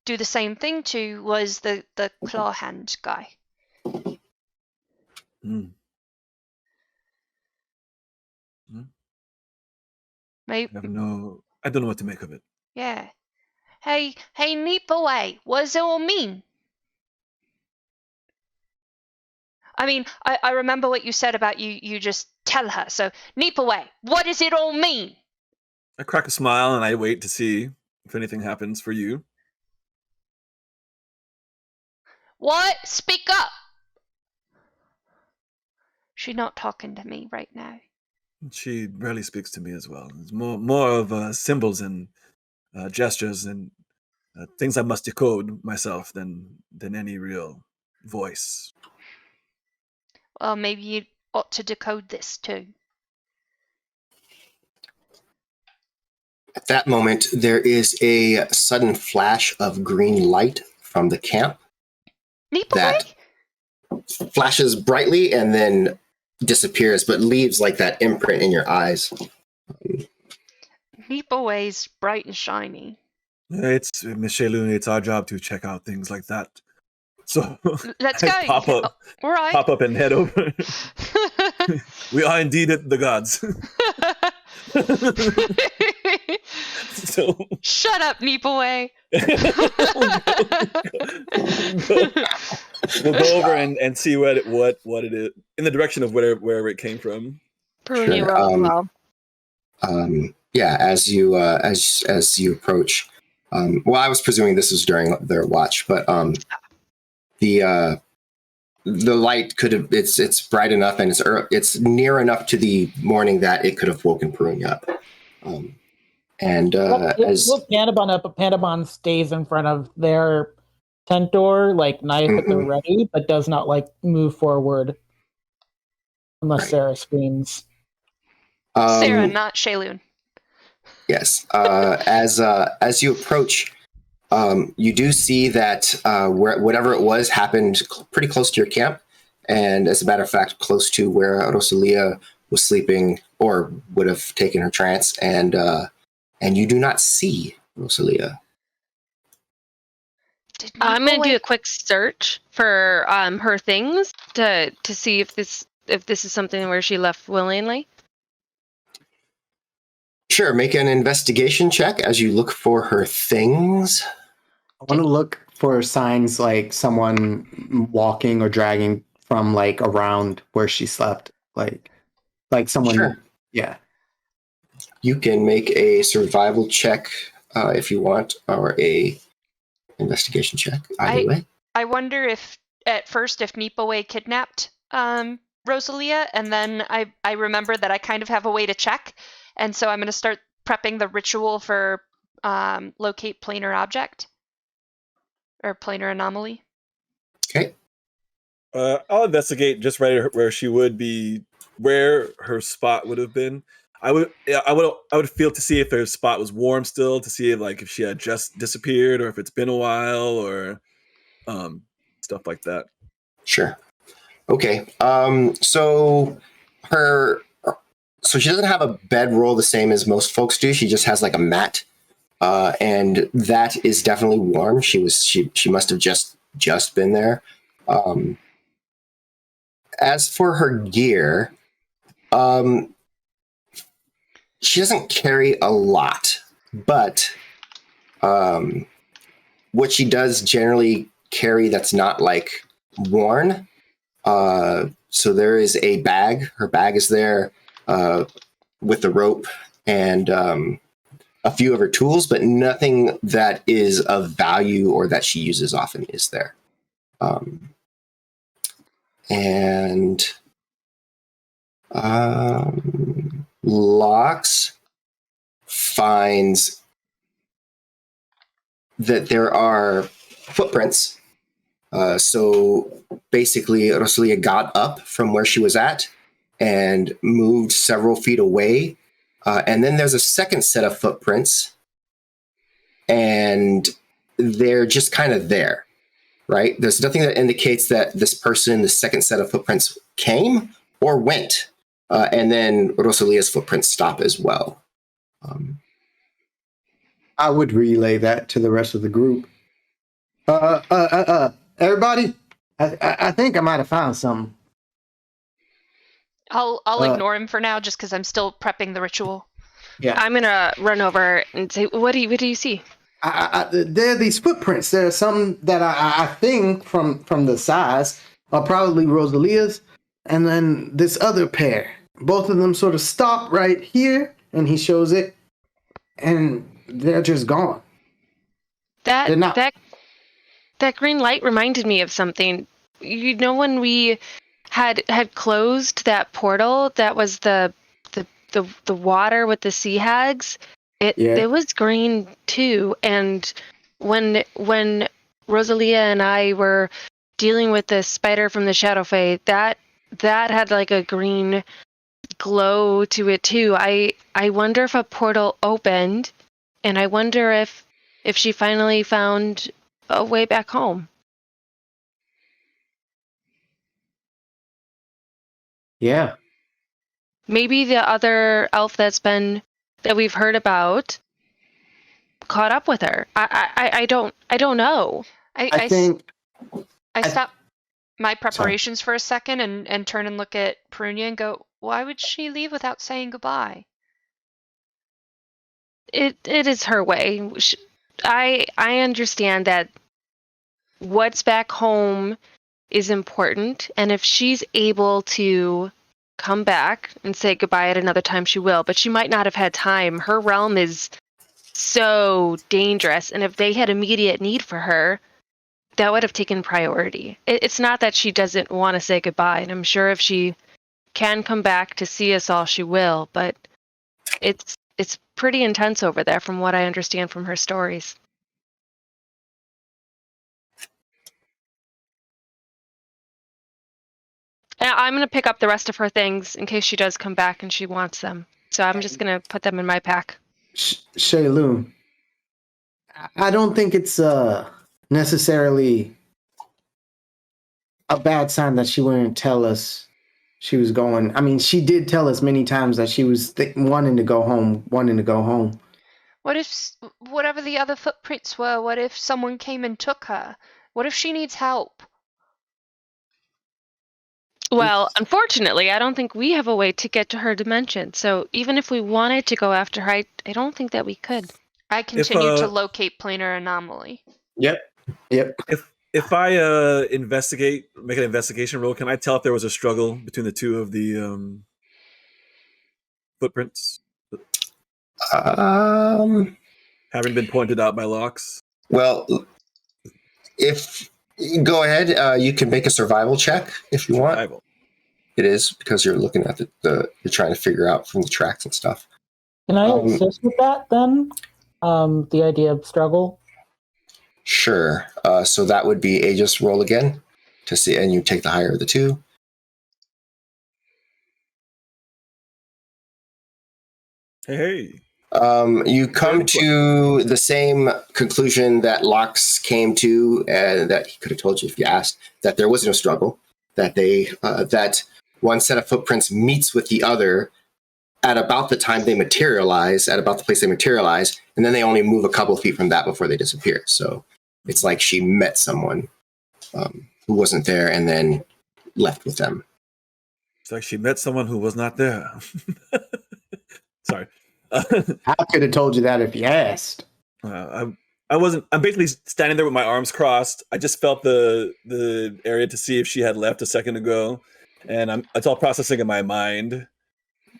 do the same thing to was the claw hand guy. Mm. Maybe, I don't know what to make of it. yeah. Hey, Nipaway, what does it all mean? I mean, I remember what you said about you just tell her. So, Nipaway, what does it all mean? I crack a smile and I wait to see if anything happens for you. What? Speak up! She's not talking to me right now. She rarely speaks to me as well. It's more of symbols and gestures and things I must decode myself than any real voice. Well, maybe you ought to decode this too. At that moment, there is a sudden flash of green light from the camp Nipaway? that flashes brightly and then disappears, but leaves like that imprint in your eyes. Nipaway's bright and shiny. It's Miss Shaylun, it's our job to check out things like that. So Let's I go. pop up and head over. We are indeed the gods. So Shut up, Nipaway. We'll go over and see what it is in the direction of wherever it came from. Perunia Sure, roll as well. Yeah, as you approach. Well, I was presuming this was during their watch, but the light could have it's bright enough and it's near enough to the morning that it could have woken Perunia up. Look Panabon up, but Panabon stays in front of their tent door, like knife at the ready, but does not like move forward unless Sarah screams. Sarah, not Shaylun. Yes. As you approach, you do see that whatever it was happened pretty close to your camp, and as a matter of fact, close to where Rosalia was sleeping or would have taken her trance, and you do not see Rosalia. I'm gonna do a quick search for her things to see if this is something where she left willingly. Sure, make an investigation check as you look for her things. I want to look for signs like someone walking or dragging from like around where she slept, like someone. Sure. Yeah. You can make a survival check if you want, or a investigation check. Either way. I wonder if at first if Nipaway kidnapped Rosalia, and then I remember that I kind of have a way to check, and so I'm going to start prepping the ritual for locate planar object or planar anomaly. Okay. I'll investigate just right where she would be, where her spot would have been. I would feel to see if her spot was warm still, to see if she had just disappeared or if it's been a while or stuff like that. Sure. Okay. So she doesn't have a bedroll the same as most folks do. She just has like a mat, and that is definitely warm. She must have just been there. As for her gear, she doesn't carry a lot, but what she does generally carry that's not like worn. So there is a bag. Her bag is there with the rope and a few of her tools, but nothing that is of value or that she uses often is there. And Lox finds that there are footprints. So basically, Rosalia got up from where she was at and moved several feet away. And then there's a second set of footprints, and they're just kind of there, right? There's nothing that indicates that this person, the second set of footprints, came or went. And then Rosalia's footprints stop as well. I would relay that to the rest of the group. Everybody, I think I might have found something. I'll ignore him for now, just because I'm still prepping the ritual. Yeah, I'm gonna run over and say, what do you see? there are these footprints. There are some that I think from the size are probably Rosalia's, and then this other pair. Both of them sort of stop right here, and he shows it, and they're just gone. They're not. That green light reminded me of something. You know, when we had closed that portal, that was the water with the sea hags. It was green too. And when Rosalia and I were dealing with the spider from the Shadow Fae, that had like a green glow to it too. I wonder if a portal opened, and I wonder if she finally found a way back home. Yeah. Maybe the other elf that we've heard about caught up with her. I don't know. I think I stop my preparations for a second and turn and look at Perunia and go, why would she leave without saying goodbye? It is her way. I understand that what's back home is important, and if she's able to come back and say goodbye at another time, she will, but she might not have had time. Her realm is so dangerous, and if they had immediate need for her, that would have taken priority. It's not that she doesn't want to say goodbye, and I'm sure if she can come back to see us all, she will, but it's pretty intense over there from what I understand from her stories. And I'm going to pick up the rest of her things in case she does come back and she wants them. So I'm just going to put them in my pack. Shaylun, I don't think it's necessarily a bad sign that she wouldn't tell us she was going. I mean, she did tell us many times that she was wanting to go home. What if, whatever the other footprints were, what if someone came and took her? What if she needs help? Well, unfortunately, I don't think we have a way to get to her dimension. So even if we wanted to go after her, I don't think that we could. I continue to locate planar anomaly. Yep. If I make an investigation roll, can I tell if there was a struggle between the two of the footprints? Having been pointed out by Lox. Well, if go ahead, you can make a survival check if you want. Survival. It is because you're looking at you're trying to figure out from the tracks and stuff. Can I assist with that then? The idea of struggle. Sure. So that would be Aegis roll again to see, and you take the higher of the two. Hey. You come to the same conclusion that Lox came to, and that he could have told you if you asked, that there was no struggle, that that one set of footprints meets with the other at about the time they materialize, at about the place they materialize, and then they only move a couple of feet from that before they disappear. So it's like she met someone who wasn't there and then left with them. It's like she met someone who was not there. Sorry. I could have told you that if you asked. I I'm basically standing there with my arms crossed. I just felt the area to see if she had left a second ago, and it's all processing in my mind.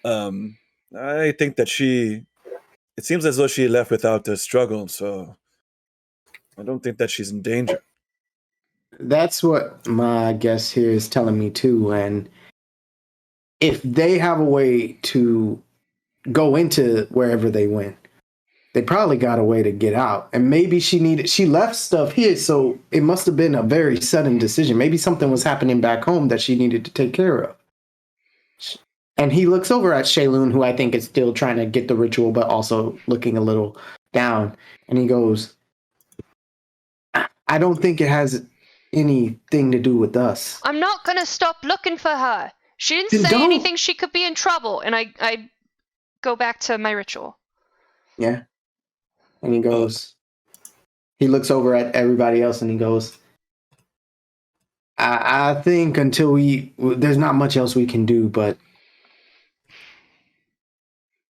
I think that it seems as though she left without a struggle, so I don't think that she's in danger. That's what my guest here is telling me too. And if they have a way to go into wherever they went, they probably got a way to get out. And maybe she left stuff here, so it must have been a very sudden decision. Maybe something was happening back home that she needed to take care of. And he looks over at Shaylun, who I think is still trying to get the ritual, but also looking a little down. And he goes, I don't think it has anything to do with us. I'm not going to stop looking for her. She didn't Then say don't. anything she could be in trouble. And I go back to my ritual. Yeah. And he goes, he looks over at everybody else and he goes, I think until there's not much else we can do, but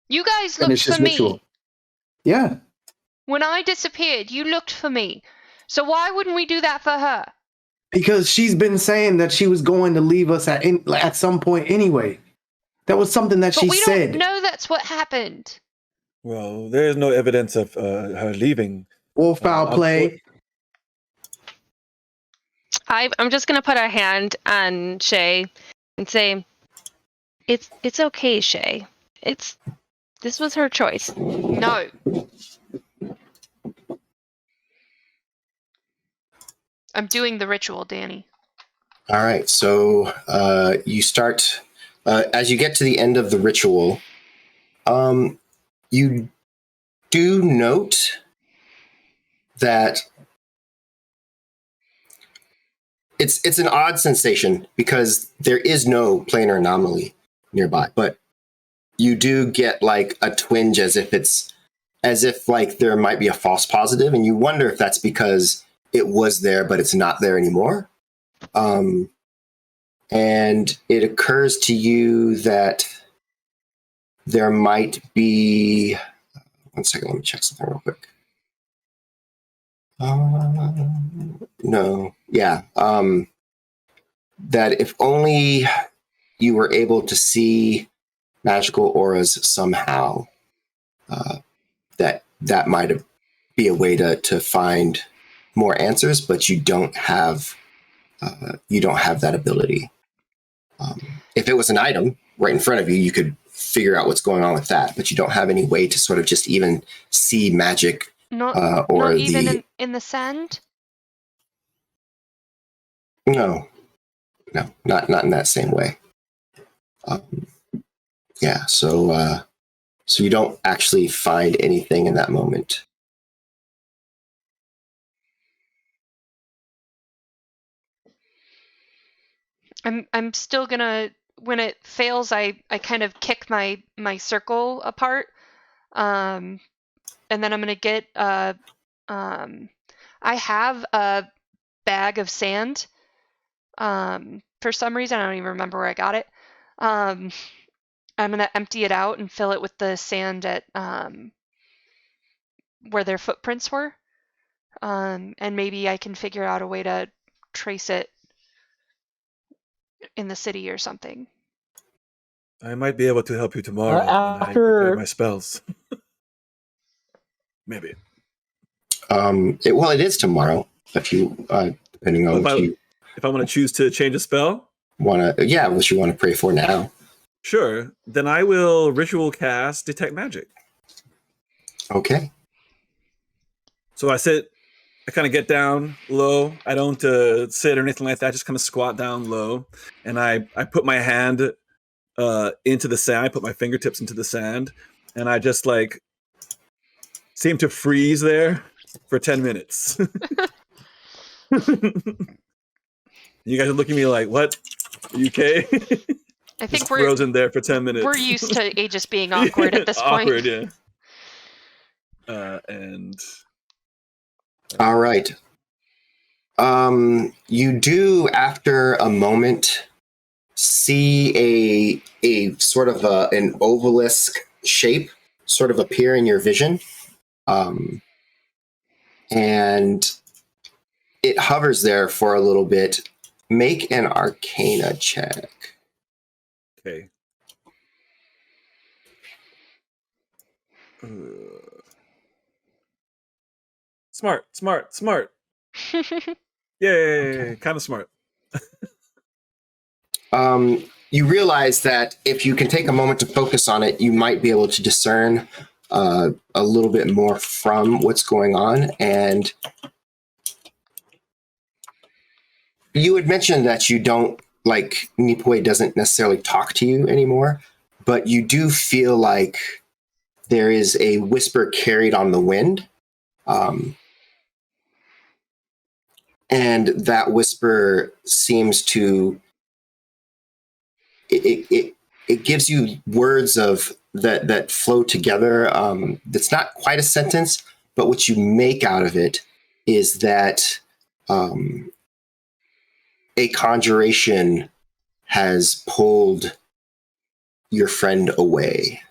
You guys looked finish for this me. ritual. Yeah. When I disappeared, you looked for me. So why wouldn't we do that for her? Because she's been saying that she was going to leave us at some point anyway. That was something that But she we said. don't know that's what happened. Well, there is no evidence of her leaving. Wolf foul play. I'm just gonna put a hand on Shay and say, "It's okay, Shay. This was her choice." No. I'm doing the ritual, Danny. All right, so you start as you get to the end of the ritual. You do note that it's an odd sensation because there is no planar anomaly nearby, but you do get like a twinge as if like there might be a false positive, and you wonder if that's because it was there but it's not there anymore. And it occurs to you that there might be... One second, let me check something real quick. No, yeah. That if only you were able to see magical auras somehow, that might be a way to find more answers, but you don't have that ability. If it was an item right in front of you, you could figure out what's going on with that, but you don't have any way to sort of just even see magic. Not even in the sand? No, not in that same way. Yeah, so you don't actually find anything in that moment. I'm still gonna, when it fails, I kind of kick my circle apart, and then I'm gonna get I have a bag of sand. For some reason, I don't even remember where I got it. I'm gonna empty it out and fill it with the sand at where their footprints were, and maybe I can figure out a way to trace it in the city or something. I might be able to help you tomorrow when I after- prepare my spells. Maybe. It is tomorrow. If you depending on if I want to choose to change a spell, what you want to pray for now. sure. Then I will ritual cast Detect Magic. Okay. So I kind of get down low. I don't sit or anything like that. I just kind of squat down low, and I put my hand into the sand. I put my fingertips into the sand, and I just like seem to freeze there for 10 minutes. You guys are looking at me like, "What? Are you okay?" I think just frozen there for 10 minutes. We're used to Aegis being awkward at this point. Awkward, yeah. And All right. You do, after a moment, see a sort of an obelisk shape sort of appear in your vision. and it hovers there for a little bit. Make an Arcana check. Okay. Smart. Yay, kind of smart. You realize that if you can take a moment to focus on it, you might be able to discern a little bit more from what's going on. And you had mentioned that you don't, like, Nipue doesn't necessarily talk to you anymore, but you do feel like there is a whisper carried on the wind. And that whisper seems to it gives you words of that flow together. That's not quite a sentence, but what you make out of it is that a conjuration has pulled your friend away.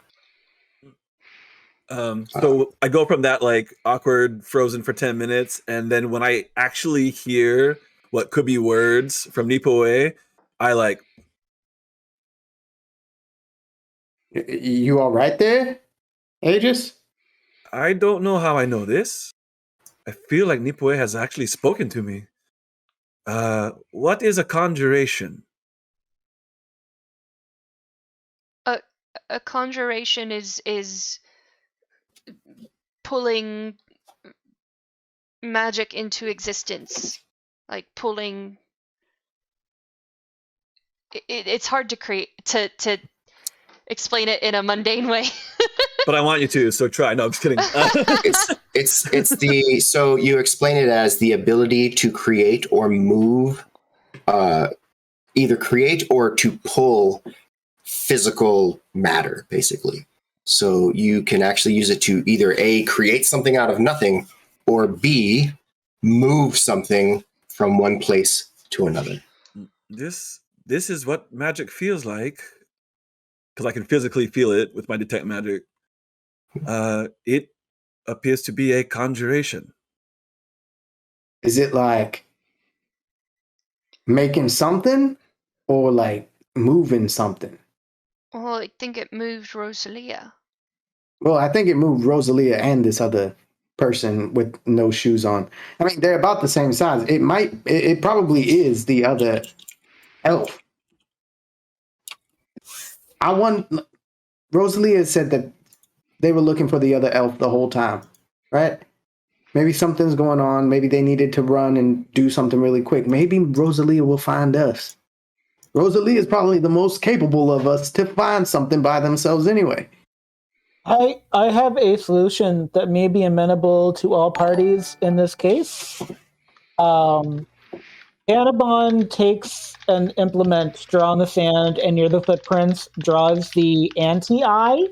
So I go from that like awkward frozen for 10 minutes, and then when I actually hear what could be words from Nipue, I like, You all right there, Aegis? I don't know how I know this. I feel like Nipue has actually spoken to me. What is a conjuration? A conjuration is pulling magic into existence, like pulling. It's hard to create to explain it in a mundane way. But I want you to, so try. No, I'm just kidding. It's the so you explain it as the ability to create or move, either create or to pull physical matter, basically. So you can actually use it to either A, create something out of nothing, or B, move something from one place to another. This is what magic feels like, because I can physically feel it with my detect magic. It appears to be a conjuration. Is it like making something or like moving something? Well, I think it moved Rosalia. Well, I think it moved Rosalia and this other person with no shoes on. I mean, they're about the same size. It probably is the other elf. Rosalia said that they were looking for the other elf the whole time, right? Maybe something's going on. Maybe they needed to run and do something really quick. Maybe Rosalia will find us. Rosalia is probably the most capable of us to find something by themselves anyway. I have a solution that may be amenable to all parties in this case. Annabon takes an implement, draw on the sand, and near the footprints draws the anti-eye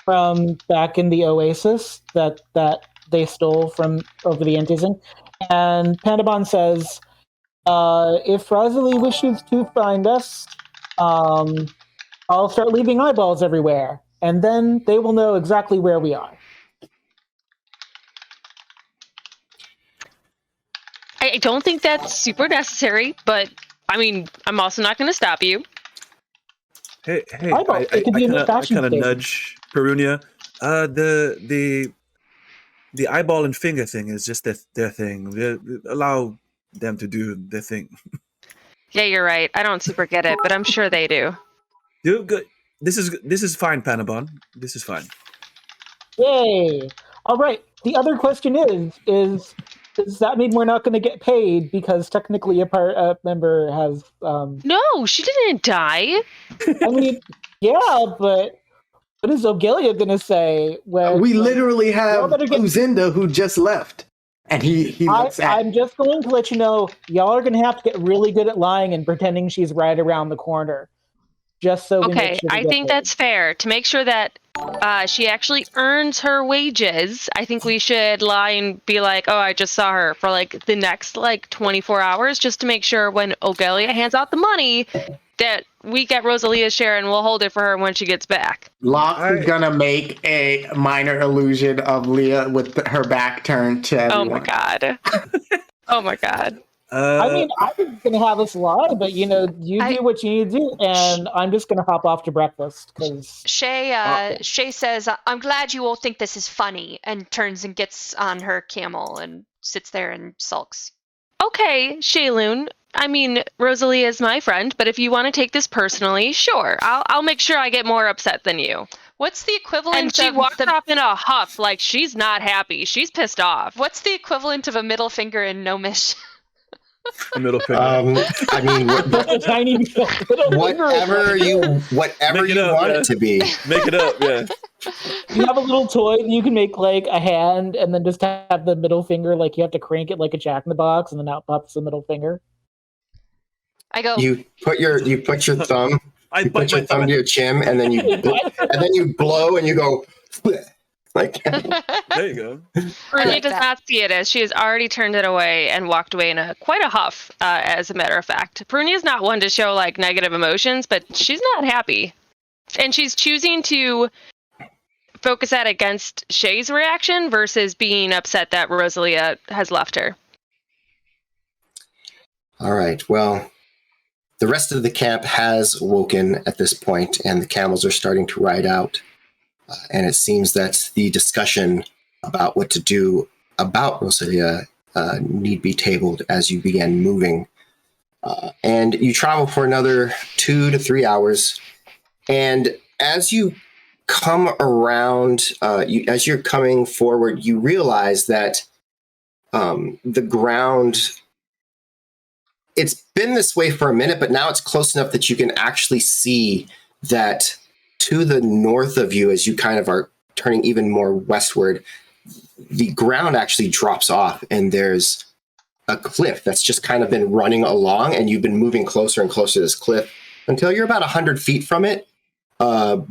from back in the Oasis that they stole from over the Antising. And Pandabon says, if Rosalie wishes to find us, I'll start leaving eyeballs everywhere, and then they will know exactly where we are. I don't think that's super necessary, but I mean, I'm also not going to stop you. Hey, Eyeballs, it could be a I fashion kind of statement. nudge Perunia. The eyeball and finger thing is just their thing. Allow them to do their thing. Yeah, you're right. I don't super get it, but I'm sure they do. Do good. This is fine, Panabon. This is fine. Yay! All right. The other question is does that mean we're not going to get paid because technically a member has? No, she didn't die. I mean, yeah, but what is Ogelia going to say when We literally have y'all better get- Luzinda who just left, and he looks at. I'm just going to let you know, y'all are going to have to get really good at lying and pretending she's right around the corner, just so we make Okay, sure we I get think paid. that's fair. To make sure that she actually earns her wages, I think we should lie and be like, oh, I just saw her for like the next like 24 hours, just to make sure when Ogelia hands out the money that we get Rosalia's share and we'll hold it for her when she gets back. Locke All is right. gonna make a minor illusion of Leah with her back turned to Oh everyone. my god. Oh my god. I mean, I was going to have us lie, but you do what you need to do, and I'm just going to hop off to breakfast because Shay says, "I'm glad you all think this is funny," and turns and gets on her camel and sits there and sulks. Okay, Shayloon. I mean, Rosalia is my friend, but if you want to take this personally, sure. I'll make sure I get more upset than you. What's the equivalent And she of walked off in a huff, like she's not happy. She's pissed off. What's the equivalent of a middle finger in Gnomish? A middle finger. I mean, a tiny little whatever you Make it up, want yeah. it to be. Make it up, yeah. You have a little toy that you can make like a hand, and then just have the middle finger like you have to crank it like a Jack in the Box, and then out pops the middle finger. I go. You put your thumb. I You bite put your my thumb thumb. to your chin, and then you blow, and you go like. There you go. Rudy like does that. not see it as she has already turned it away and walked away in quite a huff, as a matter of fact. Pruny is not one to show like negative emotions, but she's not happy. And she's choosing to focus that against Shay's reaction versus being upset that Rosalia has left her. All right. Well, the rest of the camp has woken at this point, and the camels are starting to ride out. And it seems that the discussion about what to do about Rosalia need be tabled as you begin moving. And you travel for another 2 to 3 hours. And as you come around, as you're coming forward, you realize that the ground, it's been this way for a minute, but now it's close enough that you can actually see that to the north of you, as you kind of are turning even more westward, the ground actually drops off and there's a cliff that's just kind of been running along, and you've been moving closer and closer to this cliff until you're about 100 feet from it,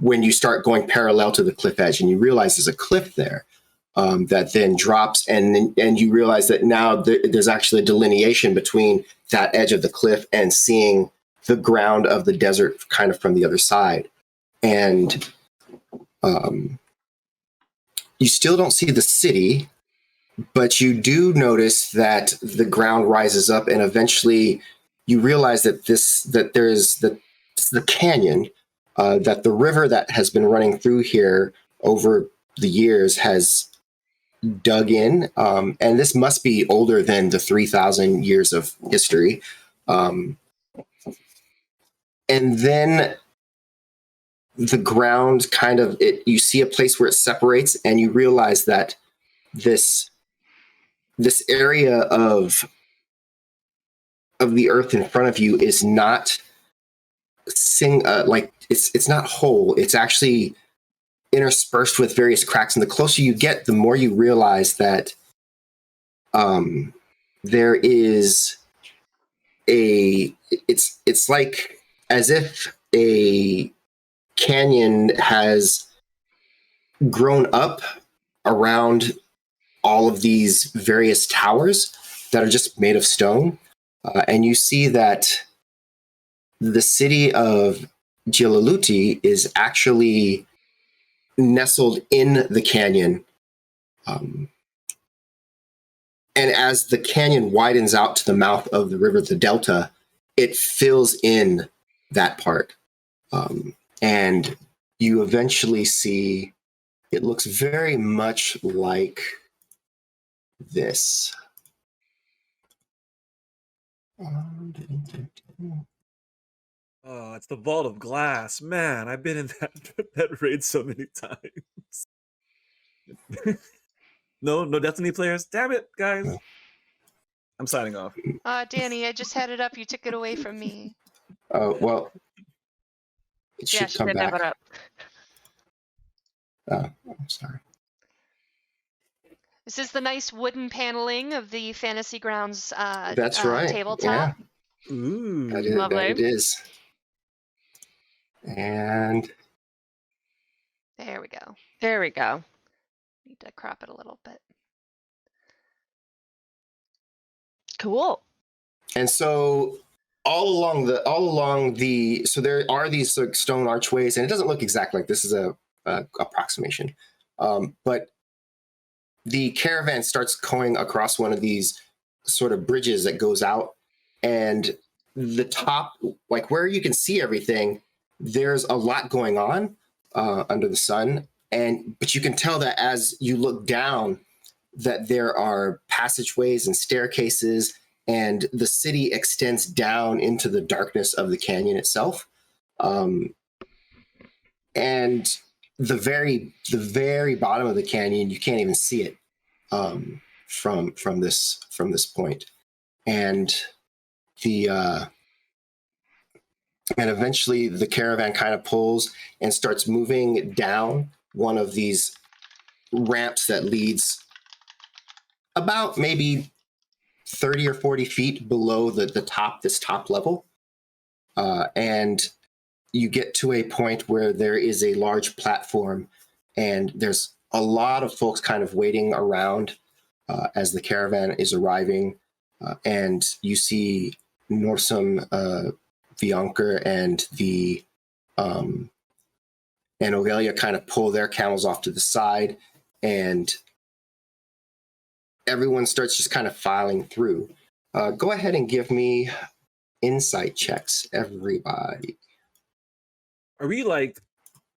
when you start going parallel to the cliff edge, and you realize there's a cliff there that then drops, and you realize that now there's actually a delineation between that edge of the cliff and seeing the ground of the desert kind of from the other side. And you still don't see the city, but you do notice that the ground rises up, and eventually you realize that there's the canyon, that the river that has been running through here over the years has dug in, and this must be older than the 3,000 years of history. And then the ground kind of, you see a place where it separates, and you realize that this area of the earth in front of you is not it's not whole. It's actually interspersed with various cracks, and the closer you get, the more you realize that there is it's like as if a canyon has grown up around all of these various towers that are just made of stone. And you see that the city of Gilaluti is actually nestled in the canyon. And as the canyon widens out to the mouth of the river, the delta, it fills in that part. And you eventually see, it looks very much like this. Oh, it's the Vault of Glass. Man, I've been in that raid so many times. No Destiny players. Damn it, guys. No. I'm signing off. Danny, I just had it up. You took it away from me. Oh, well, it should she come did have back. it up. I'm sorry. This is the nice wooden paneling of the Fantasy Grounds That's right. tabletop. Yeah, Ooh. Lovely. that it is. And There we go. There we go. Need to crop it a little bit. Cool. so all along the so there are these like stone archways, and it doesn't look exactly like this is a approximation, but the caravan starts going across one of these sort of bridges that goes out, and the top, like where you can see everything, there's a lot going on under the sun, but you can tell that as you look down that there are passageways and staircases, and the city extends down into the darkness of the canyon itself. And the very bottom of the canyon, you can't even see it from this point. And and eventually the caravan kind of pulls and starts moving down one of these ramps that leads about maybe 30 or 40 feet below this top level. And you get to a point where there is a large platform, and there's a lot of folks kind of waiting around as the caravan is arriving. And you see Norsum, Bianca, and and Aurelia kind of pull their camels off to the side, and everyone starts just kind of filing through. Go ahead and give me insight checks, everybody. Are we like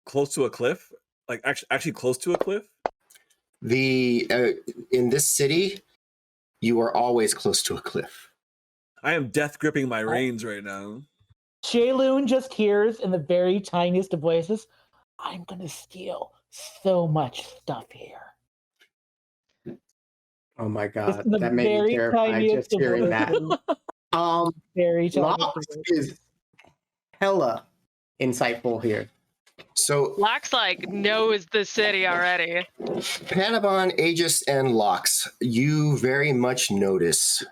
close to a cliff? Like actually close to a cliff? In this city, you are always close to a cliff. I am death gripping my reins right now. Shayloon just hears in the very tiniest of voices, "I'm gonna steal so much stuff here." Oh my god, The that made me very terrified tiniest just of hearing that. voices. Very tiniest of Locks voices. is hella insightful here. So Locks like knows the city already. Panabon, Aegis, and Lox, you very much notice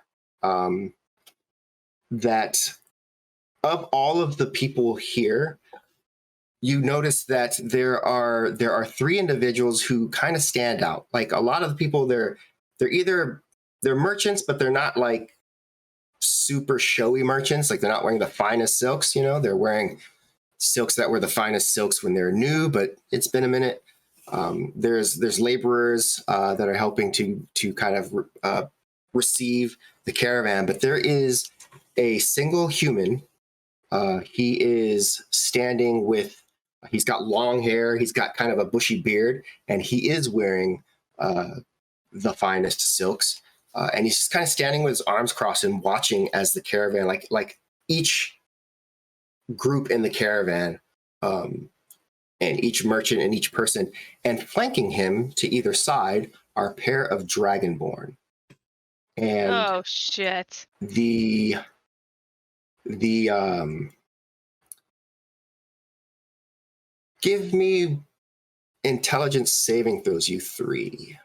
that of all of the people here, you notice that there are three individuals who kind of stand out. Like a lot of the people, they're merchants, but they're not like super showy merchants. Like they're not wearing the finest silks, they're wearing silks that were the finest silks when they're new, but it's been a minute. There's laborers that are helping to kind of receive the caravan, but there is a single human. He is standing he's got long hair, he's got kind of a bushy beard, and he is wearing the finest silks. And he's just kind of standing with his arms crossed and watching as the caravan, like each group in the caravan, and each merchant and each person, and flanking him to either side are a pair of dragonborn. And Oh shit. the give me intelligence saving throws, you three.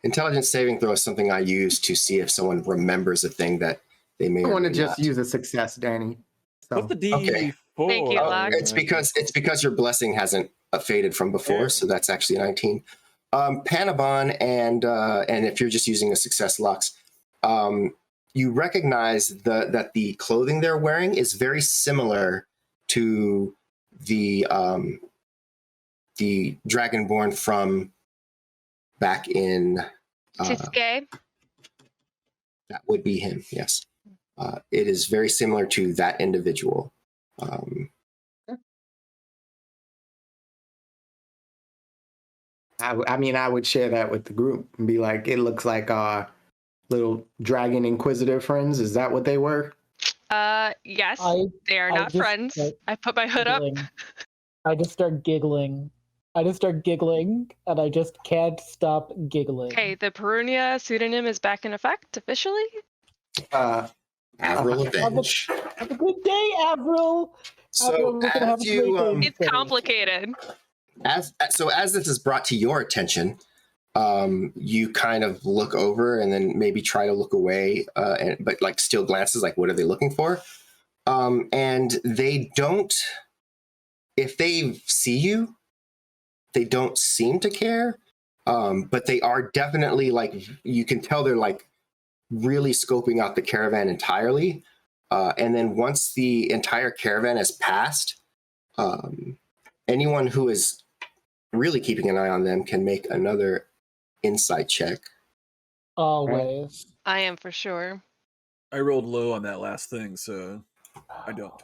Intelligence saving throw is something I use to see if someone remembers a thing that they may. I want to may just not. use a success, Danny. So. What's the D4? Okay. Thank you, Locke. It's because your blessing hasn't faded from before, Yeah. so that's actually 19. Panabon and if you're just using a success, Lux, you recognize that the clothing they're wearing is very similar to the Dragonborn from back in. Tsuke. That would be him. Yes, it is very similar to that individual. I mean, I would share that with the group and be like, it looks like our little dragon inquisitor friends. Is that what they were? Yes. I They are I not just, friends. like, I put my hood up. giggling. I just start giggling. And I just can't stop giggling. Okay, the Perunia pseudonym is back in effect officially. Avril Avenge. Have a good day, Avril. So Avril, we're gonna have as a you great day. It's complicated. as this is brought to your attention, you kind of look over and then maybe try to look away, but like still glances like, what are they looking for? And they don't. If they see you, they don't seem to care. But they are definitely like, you can tell they're like really scoping out the caravan entirely. And then once the entire caravan has passed, anyone who is really keeping an eye on them can make another insight check. Always. I am for sure. I rolled low on that last thing, so I don't.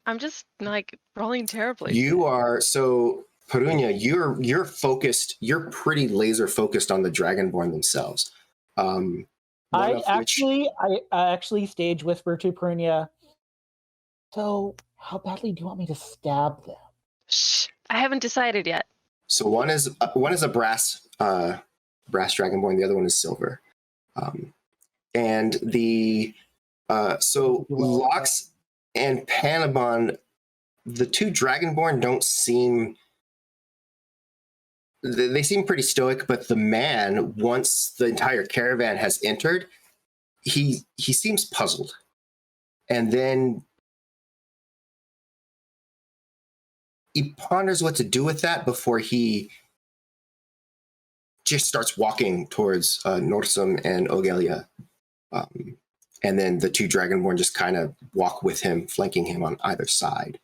I'm just like rolling terribly. You are so Perunia. You're focused. You're pretty laser focused on the Dragonborn themselves. I actually stage whisper to Prunia. So, how badly do you want me to stab them? Shh, I haven't decided yet. So one is a brass Dragonborn. The other one is silver. And the so Lox and Panabon, the two Dragonborn don't seem. They seem pretty stoic, but the man, once the entire caravan has entered, he seems puzzled, and then he ponders what to do with that before he just starts walking towards Norsum and Ogelia. And then the two Dragonborn just kind of walk with him, flanking him on either side.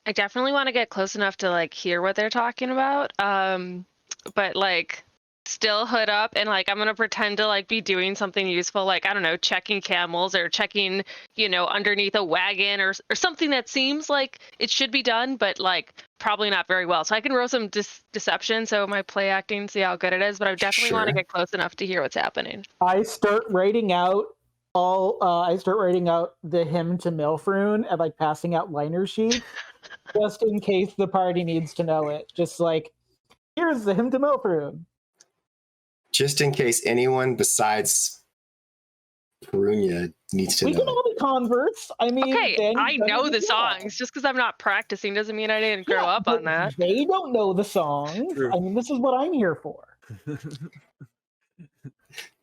I definitely want to get close enough to like hear what they're talking about. But like still hood up and like I'm gonna pretend to like be doing something useful, like I don't know, checking camels or checking, underneath a wagon or something that seems like it should be done, but like probably not very well. So I can roll some deception, so my play acting, see how good it is. But I definitely want to get close enough to hear what's happening. I start writing out the hymn to Milfroon and like passing out liner sheets just in case the party needs to know it. Just like, here's the hymn to Milfroon. Just in case anyone besides Perunia needs to know. We can all be converts. I mean, okay, I know the songs. Just because I'm not practicing doesn't mean I didn't grow up on that. They don't know the songs. True. I mean, this is what I'm here for.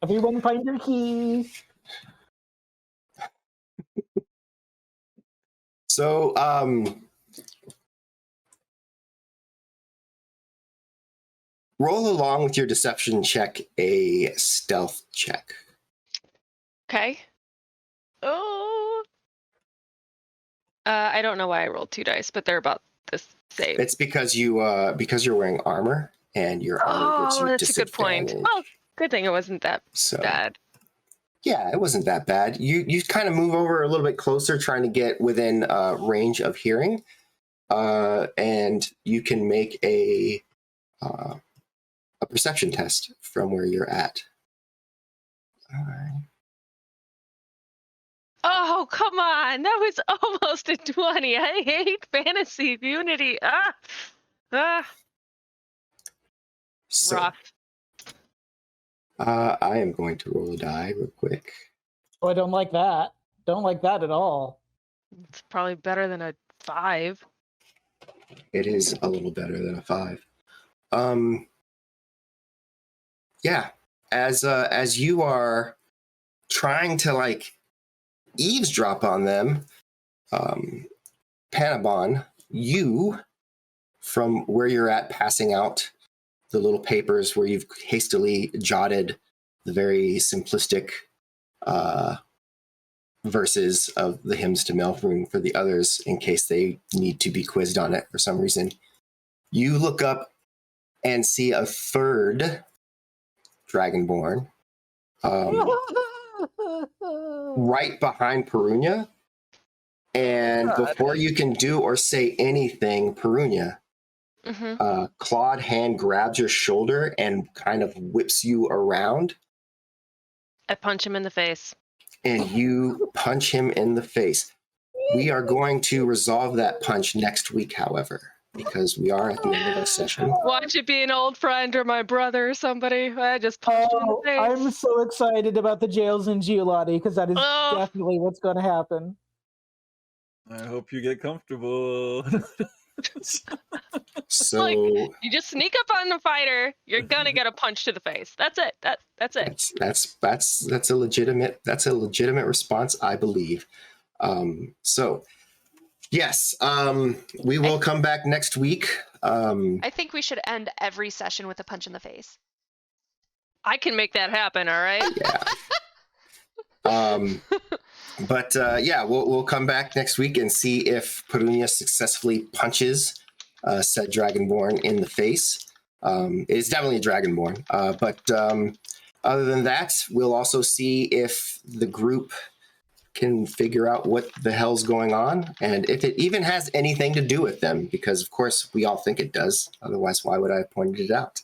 Everyone find your keys. So, roll along with your deception check a stealth check. Okay. Oh. I don't know why I rolled 2 dice, but they're about the same. It's because because you're wearing armor and your armor gives you that's a good point. disadvantage. Well, good thing it wasn't that bad. Yeah, it wasn't that bad. You kind of move over a little bit closer, trying to get within range of hearing, and you can make a perception test from where you're at. All right. Oh, come on. That was almost a 20. I hate fantasy unity. So, rough. I am going to roll a die real quick. Oh, I don't like that. Don't like that at all. It's probably better than a 5. It is a little better than a 5. Yeah, as you are trying to like eavesdrop on them, Panabon, you, from where you're at, passing out the little papers where you've hastily jotted the very simplistic verses of the hymns to Melfroon for the others in case they need to be quizzed on it for some reason. You look up and see a third Dragonborn right behind Perunia. And before you can do or say anything, Perunia, Claude hand grabs your shoulder and kind of whips you around. I punch him in the face. And you punch him in the face. We are going to resolve that punch next week, however, because we are at the end of our session. Watch it be an old friend or my brother or somebody. I just punched him in the face. I'm so excited about the jails in Giolotti because that is definitely what's going to happen. I hope you get comfortable. So like, you just sneak up on the fighter, you're gonna get a punch to the face. That's it. That's it. That's a legitimate response, I believe. So Yes, we will come back next week. I think we should end every session with a punch in the face. I can make that happen. All right. Yeah. But yeah, we'll come back next week and see if Perunia successfully punches said Dragonborn in the face. It's definitely a Dragonborn. But other than that, we'll also see if the group can figure out what the hell's going on and if it even has anything to do with them, because of course we all think it does. Otherwise, why would I have pointed it out?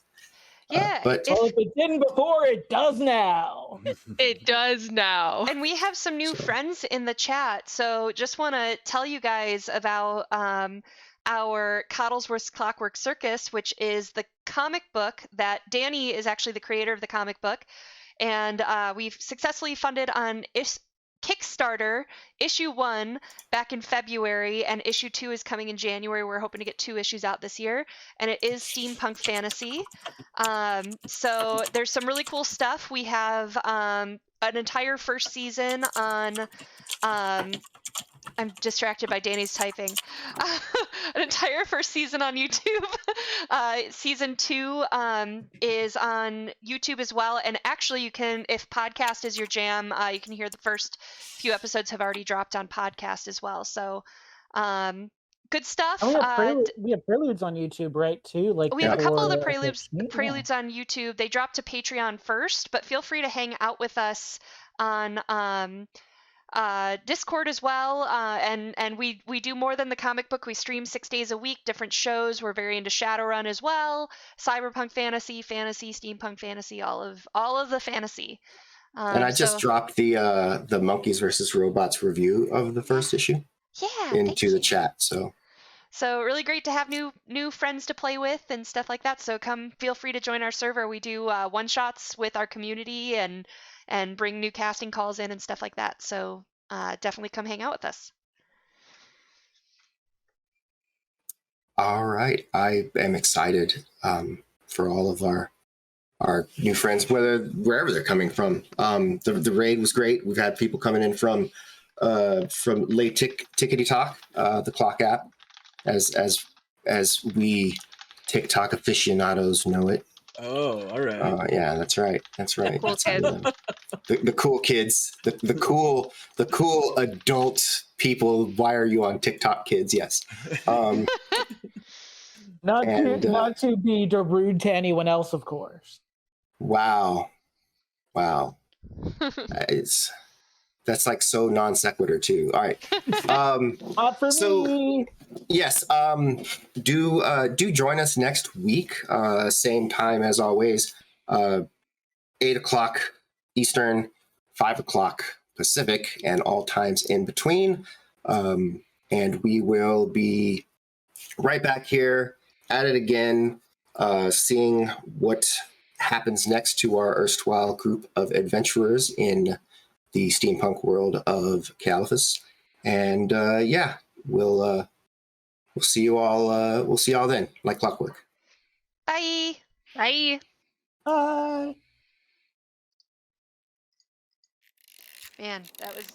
Yeah, But Well, if it didn't before, it does now. It does now. and we have some new friends in the chat, so just want to tell you guys about our Coddlesworth's Clockwork Circus, which is the comic book that Danny is actually the creator of the comic book, and we've successfully funded on Kickstarter issue 1 back in February, and issue 2 is coming in January. We're hoping to get 2 issues out this year, and it is steampunk fantasy. So there's some really cool stuff. We have an entire first season on I'm distracted by Danny's typing. An entire first season on YouTube. Season 2 is on YouTube as well. And actually, you can, if podcast is your jam, you can hear the first few episodes have already dropped on podcast as well. So good stuff. And we have preludes on YouTube, right? Too. Like we have a couple of the before, preludes on YouTube. They drop to Patreon first, but feel free to hang out with us on Discord as well, and we do more than the comic book. We stream 6 days a week, different shows. We're very into Shadowrun as well, cyberpunk fantasy, steampunk fantasy, all of the fantasy. And I just dropped the Monkeys versus Robots review of the first issue into the chat. So really great to have new friends to play with and stuff like that. So feel free to join our server. We do one shots with our community and bring new casting calls in and stuff like that. So definitely come hang out with us. All right. I am excited for all of our new friends, wherever they're coming from. The raid was great. We've had people coming in from late Tickety Talk, the clock app, as we TikTok aficionados know it. Oh, all right. Yeah, that's right. That's right. Cool kids. The cool kids, the cool adult people. Why are you on TikTok, kids? Yes. Not to be rude to anyone else, of course. Wow. That's like so non sequitur too. All right. Not for me. Yes. Do join us next week. Same time as always. 8:00 Eastern, 5:00 Pacific, and all times in between. And we will be right back here at it again, seeing what happens next to our erstwhile group of adventurers in the steampunk world of Caliphus. And yeah, we'll see you all. We'll see y'all then, like clockwork. Bye. Bye. Bye. Man, that was.